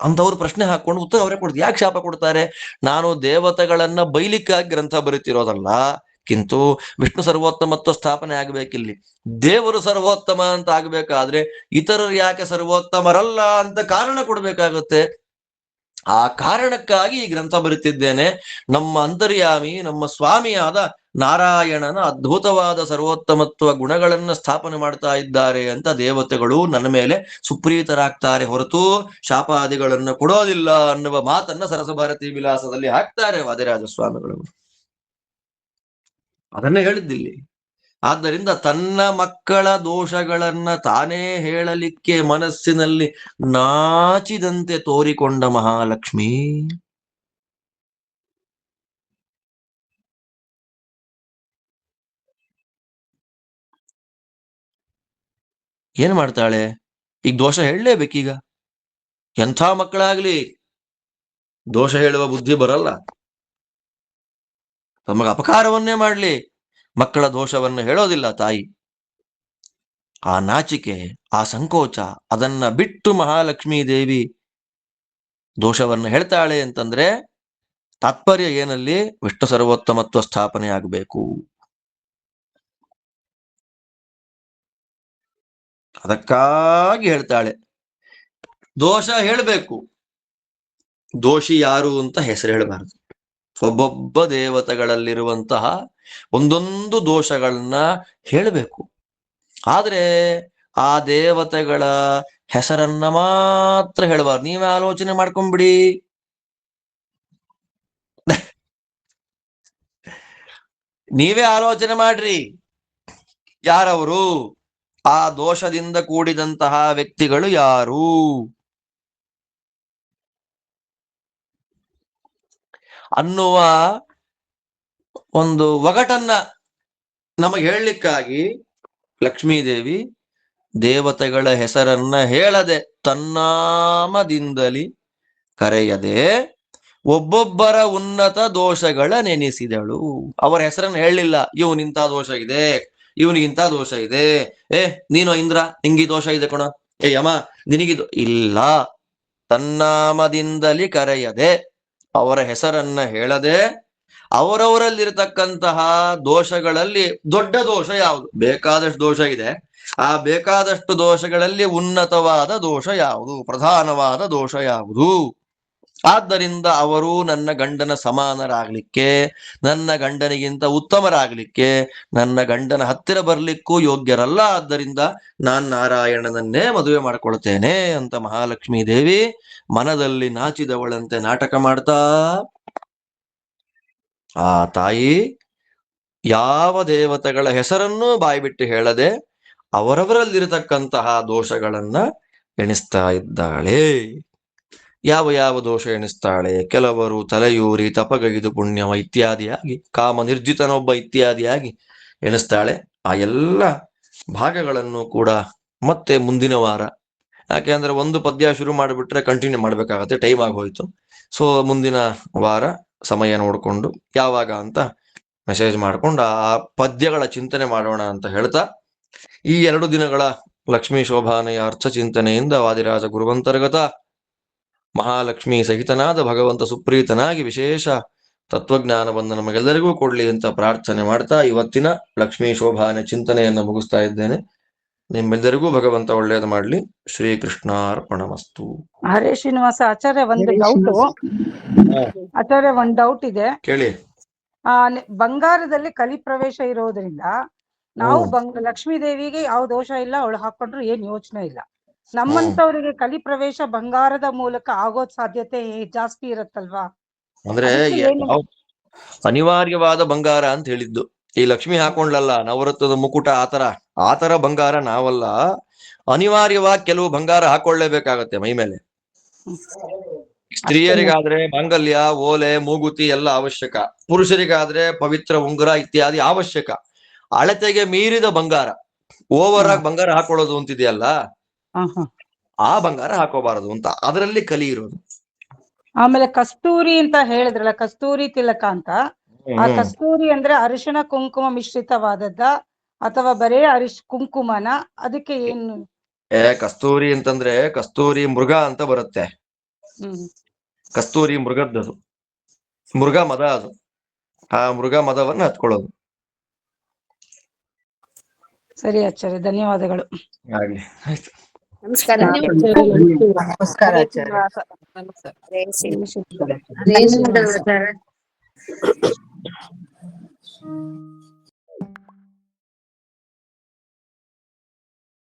ಅಂತವ್ರು ಪ್ರಶ್ನೆ ಹಾಕೊಂಡು ಉತ್ತರ ಅವರೇ ಕೊಡ್ತಾರೆ. ಯಾಕೆ ಶಾಪ ಕೊಡ್ತಾರೆ? ನಾನು ದೇವತೆಗಳನ್ನ ಬೈಲಿಕ್ಕಾಗಿ ಗ್ರಂಥ ಬರೀತಿರೋದಲ್ಲ, ಕಿಂತು ವಿಷ್ಣು ಸರ್ವೋತ್ತಮತ್ವ ಸ್ಥಾಪನೆ ಆಗ್ಬೇಕಿಲ್ಲಿ. ದೇವರು ಸರ್ವೋತ್ತಮ ಅಂತ ಆಗ್ಬೇಕಾದ್ರೆ ಇತರರು ಯಾಕೆ ಸರ್ವೋತ್ತಮರಲ್ಲ ಅಂತ ಕಾರಣ ಕೊಡ್ಬೇಕಾಗುತ್ತೆ. ಆ ಕಾರಣಕ್ಕಾಗಿ ಈ ಗ್ರಂಥ ಬರುತ್ತಿದ್ದೇನೆ. ನಮ್ಮ ಅಂತರ್ಯಾಮಿ, ನಮ್ಮ ಸ್ವಾಮಿಯಾದ ನಾರಾಯಣನ ಅದ್ಭುತವಾದ ಸರ್ವೋತ್ತಮತ್ವ ಗುಣಗಳನ್ನ ಸ್ಥಾಪನೆ ಮಾಡ್ತಾ ಇದ್ದಾರೆ ಅಂತ ದೇವತೆಗಳು ನನ್ನ ಮೇಲೆ ಸುಪ್ರೀತರಾಗ್ತಾರೆ ಹೊರತು ಶಾಪಾದಿಗಳನ್ನು ಕೊಡೋದಿಲ್ಲ ಅನ್ನುವ ಮಾತನ್ನ ಸರಸಭಾರತಿ ವಿಲಾಸದಲ್ಲಿ ಹಾಕ್ತಾರೆ ವಾದಿರಾಜ ಸ್ವಾಮಿಗಳು. ಅದನ್ನೇ ಹೇಳಿದ್ದಿಲ್ಲಿ. ಆದ್ದರಿಂದ ತನ್ನ ಮಕ್ಕಳ ದೋಷಗಳನ್ನ ತಾನೇ ಹೇಳಲಿಕ್ಕೆ ಮನಸ್ಸಿನಲ್ಲಿ ನಾಚಿದಂತೆ ತೋರಿಕೊಂಡ ಮಹಾಲಕ್ಷ್ಮಿ ಏನ್ ಮಾಡ್ತಾಳೆ? ಈಗ ದೋಷ ಹೇಳಲೇಬೇಕೀಗ. ಎಂಥ ಮಕ್ಕಳಾಗ್ಲಿ ದೋಷ ಹೇಳುವ ಬುದ್ಧಿ ಬರಲ್ಲ. ತಮಗೆ ಅಪಕಾರವನ್ನೇ ಮಾಡ್ಲಿ ಮಕ್ಕಳ ದೋಷವನ್ನು ಹೇಳೋದಿಲ್ಲ ತಾಯಿ. ಆ ನಾಚಿಕೆ, ಆ ಸಂಕೋಚ, ಅದನ್ನ ಬಿಟ್ಟು ಮಹಾಲಕ್ಷ್ಮೀ ದೇವಿ ದೋಷವನ್ನು ಹೇಳ್ತಾಳೆ ಅಂತಂದ್ರೆ ತಾತ್ಪರ್ಯ ಏನಲ್ಲಿ? ವಿಷ್ಣು ಸರ್ವೋತ್ತಮತ್ವ ಸ್ಥಾಪನೆ ಆಗಬೇಕು. ಅದಕ್ಕಾಗಿ ಹೇಳ್ತಾಳೆ. ದೋಷ ಹೇಳಬೇಕು, ದೋಷಿ ಯಾರು ಅಂತ ಹೆಸರು ಹೇಳಬಾರದು. ಒಬ್ಬೊಬ್ಬ ದೇವತೆಗಳಲ್ಲಿರುವಂತಹ ಒಂದೊಂದು ದೋಷಗಳನ್ನ ಹೇಳಬೇಕು. ಆದ್ರೆ ಆ ದೇವತೆಗಳ ಹೆಸರನ್ನ ಮಾತ್ರ ಹೇಳಬಾರ್ದು. ನೀವೇ ಆಲೋಚನೆ ಮಾಡ್ಕೊಂಡ್ಬಿಡಿ. ನೀವೇ ಆಲೋಚನೆ ಮಾಡ್ರಿ, ಯಾರವರು? ಆ ದೋಷದಿಂದ ಕೂಡಿದಂತಹ ವ್ಯಕ್ತಿಗಳು ಯಾರು? ಅನ್ನುವ ಒಂದು ಒಗಟನ್ನ ನಮಗೆ ಹೇಳಲಿಕ್ಕಾಗಿ ಲಕ್ಷ್ಮೀದೇವಿ ದೇವತೆಗಳ ಹೆಸರನ್ನ ಹೇಳದೆ ತನ್ನಾಮದಿಂದಲಿ ಕರೆಯದೆ ಒಬ್ಬೊಬ್ಬರ ಉನ್ನತ ದೋಷಗಳ ನೆನೆಸಿದಳು. ಅವರ ಹೆಸರನ್ನು ಹೇಳಲಿಲ್ಲ. ಇವನಿಂತ ದೋಷ ಇದೆ, ಇವನಿಗಿಂತ ದೋಷ ಇದೆ. ನೀನು ಇಂದ್ರ, ನಿಂಗಿ ದೋಷ ಇದೆ ಕಣ, ಯಮ ನಿನಗಿದು ಇಲ್ಲ. ತನ್ನಾಮದಿಂದಲಿ ಕರೆಯದೆ, ಅವರ ಹೆಸರನ್ನ ಹೇಳದೆ ಅವರವರಲ್ಲಿರತಕ್ಕಂತಹ ದೋಷಗಳಲ್ಲಿ ದೊಡ್ಡ ದೋಷ ಯಾವುದು? ಬೇಕಾದಷ್ಟು ದೋಷ ಇದೆ. ಆ ಬೇಕಾದಷ್ಟು ದೋಷಗಳಲ್ಲಿ ಉನ್ನತವಾದ ದೋಷ ಯಾವುದು? ಪ್ರಧಾನವಾದ ದೋಷ ಯಾವುದು? ಆದ್ದರಿಂದ ಅವರು ನನ್ನ ಗಂಡನ ಸಮಾನರಾಗ್ಲಿಕ್ಕೆ, ನನ್ನ ಗಂಡನಿಗಿಂತ ಉತ್ತಮರಾಗ್ಲಿಕ್ಕೆ, ನನ್ನ ಗಂಡನ ಹತ್ತಿರ ಬರ್ಲಿಕ್ಕೂ ಯೋಗ್ಯರಲ್ಲ. ಆದ್ದರಿಂದ ನಾನ್ ನಾರಾಯಣನನ್ನೇ ಮದುವೆ ಮಾಡ್ಕೊಳ್ತೇನೆ ಅಂತ ಮಹಾಲಕ್ಷ್ಮೀ ದೇವಿ ಮನದಲ್ಲಿ ನಾಚಿದವಳಂತೆ ನಾಟಕ ಮಾಡ್ತಾ ಆ ತಾಯಿ ಯಾವ ದೇವತೆಗಳ ಹೆಸರನ್ನೂ ಬಾಯ್ಬಿಟ್ಟು ಹೇಳದೆ ಅವರವರಲ್ಲಿರತಕ್ಕಂತಹ ದೋಷಗಳನ್ನ ಎಣಿಸ್ತಾ ಇದ್ದಾಳೆ. ಯಾವ ಯಾವ ದೋಷ ಎಣಿಸ್ತಾಳೆ? ಕೆಲವರು ತಲೆಯೂರಿ ತಪಗೈದು ಪುಣ್ಯವ ಇತ್ಯಾದಿಯಾಗಿ, ಕಾಮ ನಿರ್ಜಿತನೊಬ್ಬ ಇತ್ಯಾದಿಯಾಗಿ ಎಣಿಸ್ತಾಳೆ. ಆ ಎಲ್ಲ ಭಾಗಗಳನ್ನು ಕೂಡ ಮತ್ತೆ ಮುಂದಿನ ವಾರ, ಯಾಕೆಂದ್ರೆ ಒಂದು ಪದ್ಯ ಶುರು ಮಾಡಿಬಿಟ್ರೆ ಕಂಟಿನ್ಯೂ ಮಾಡ್ಬೇಕಾಗತ್ತೆ, ಟೈಮ್ ಆಗೋಯ್ತು. ಸೊ ಮುಂದಿನ ವಾರ ಸಮಯ ನೋಡಿಕೊಂಡು ಯಾವಾಗ ಅಂತ ಮೆಸೇಜ್ ಮಾಡ್ಕೊಂಡು ಆ ಪದ್ಯಗಳ ಚಿಂತನೆ ಮಾಡೋಣ ಅಂತ ಹೇಳ್ತಾ, ಈ 2 ದಿನಗಳ ಲಕ್ಷ್ಮೀ ಶೋಭಾನೆಯ ಅರ್ಥ ಚಿಂತನೆಯಿಂದ ವಾದಿರಾಜ ಗುರುವಂತರ್ಗತ ಮಹಾಲಕ್ಷ್ಮಿ ಸಹಿತನಾದ ಭಗವಂತ ಸುಪ್ರೀತನಾಗಿ ವಿಶೇಷ ತತ್ವಜ್ಞಾನವನ್ನು ನಮಗೆಲ್ಲರಿಗೂ ಕೊಡ್ಲಿ ಅಂತ ಪ್ರಾರ್ಥನೆ ಮಾಡ್ತಾ ಇವತ್ತಿನ ಲಕ್ಷ್ಮೀ ಶೋಭಾನೆ ಚಿಂತನೆಯನ್ನು ಮುಗಿಸ್ತಾ ಇದ್ದೇನೆ. ನಿಮ್ಮೆಲ್ಲರಿಗೂ ಭಗವಂತ ಒಳ್ಳೇದು ಮಾಡ್ಲಿ. ಶ್ರೀಕೃಷ್ಣಾರ್ಪಣಮಸ್ತು. ಹರೇ ಶ್ರೀನಿವಾಸ ಆಚಾರ್ಯ, ಒಂದು ಡೌಟ್ ಇದೆ, ಕೇಳಿ. ಬಂಗಾರದಲ್ಲಿ ಕಲಿ ಪ್ರವೇಶ ಇರೋದ್ರಿಂದ ನಾವು ಲಕ್ಷ್ಮೀ ದೇವಿಗೆ ಯಾವ ದೋಷ ಇಲ್ಲ, ಅವಳು ಹಾಕೊಂಡ್ರು ಏನ್ ಯೋಚನೆ ಇಲ್ಲ. ನಮ್ಮಂತವರಿಗೆ ಕಲಿ ಪ್ರವೇಶ ಬಂಗಾರದ ಮೂಲಕ ಆಗೋದ್ ಸಾಧ್ಯತೆ ಜಾಸ್ತಿ ಇರತ್ತಲ್ವಾ? ಅಂದ್ರೆ ಅನಿವಾರ್ಯವಾದ ಬಂಗಾರ ಅಂತ ಹೇಳಿದ್ದು. ಈ ಲಕ್ಷ್ಮಿ ಹಾಕೊಂಡ್ಲಲ್ಲ ನವರತ್ನದ ಮುಕುಟ, ಆತರ ಬಂಗಾರ ನಾವಲ್ಲ. ಅನಿವಾರ್ಯವಾಗಿ ಕೆಲವು ಬಂಗಾರ ಹಾಕೊಳ್ಳೇಬೇಕಾಗತ್ತೆ ಮೈ ಮೇಲೆ. ಸ್ತ್ರೀಯರಿಗಾದ್ರೆ ಮಾಂಗಲ್ಯ, ಓಲೆ, ಮೂಗುತಿ ಎಲ್ಲ ಅವಶ್ಯಕ. ಪುರುಷರಿಗಾದ್ರೆ ಪವಿತ್ರ ಉಂಗುರ ಇತ್ಯಾದಿ ಅವಶ್ಯಕ. ಅಳತೆಗೆ ಮೀರಿದ ಬಂಗಾರ, ಓವರ್ ಆಗಿ ಬಂಗಾರ ಹಾಕೊಳ್ಳೋದು ಅಂತಿದೆಯಲ್ಲ, ಆ ಬಂಗಾರ ಹಾಕೋಬಾರದು ಅಂತ ಅದರಲ್ಲಿ ಕಲಿ ಇರೋದು. ಆಮೇಲೆ ಕಸ್ತೂರಿ ಅಂತ ಹೇಳಿದ್ರಲ್ಲ, ಕಸ್ತೂರಿ ತಿಲಕ ಅಂತ. ಆ ಕಸ್ತೂರಿ ಅಂದ್ರೆ ಅರಿಶಿಣ ಕುಂಕುಮ ಮಿಶ್ರಿತವಾದದ್ದ ಅಥವಾ ಬರೇ ಕುಂಕುಮನ? ಅದಕ್ಕೆ ಏನು? ಕಸ್ತೂರಿ ಅಂತಂದ್ರೆ ಕಸ್ತೂರಿ ಮೃಗ ಅಂತ ಬರುತ್ತೆ. ಕಸ್ತೂರಿ ಮೃಗದ್ದದು, ಮೃಗ ಮದ ಅದು. ಆ ಮೃಗ ಮದವನ್ನು ಹತ್ಕೊಳ್ಳೋದು. ಸರಿ ಆಚಾರ್ಯ, ಧನ್ಯವಾದಗಳು. ಆಗ್ಲಿ, ಆಯ್ತು. ನಮಸ್ಕಾರ. ನಮಸ್ಕಾರ ಆಚಾರ್ಯ.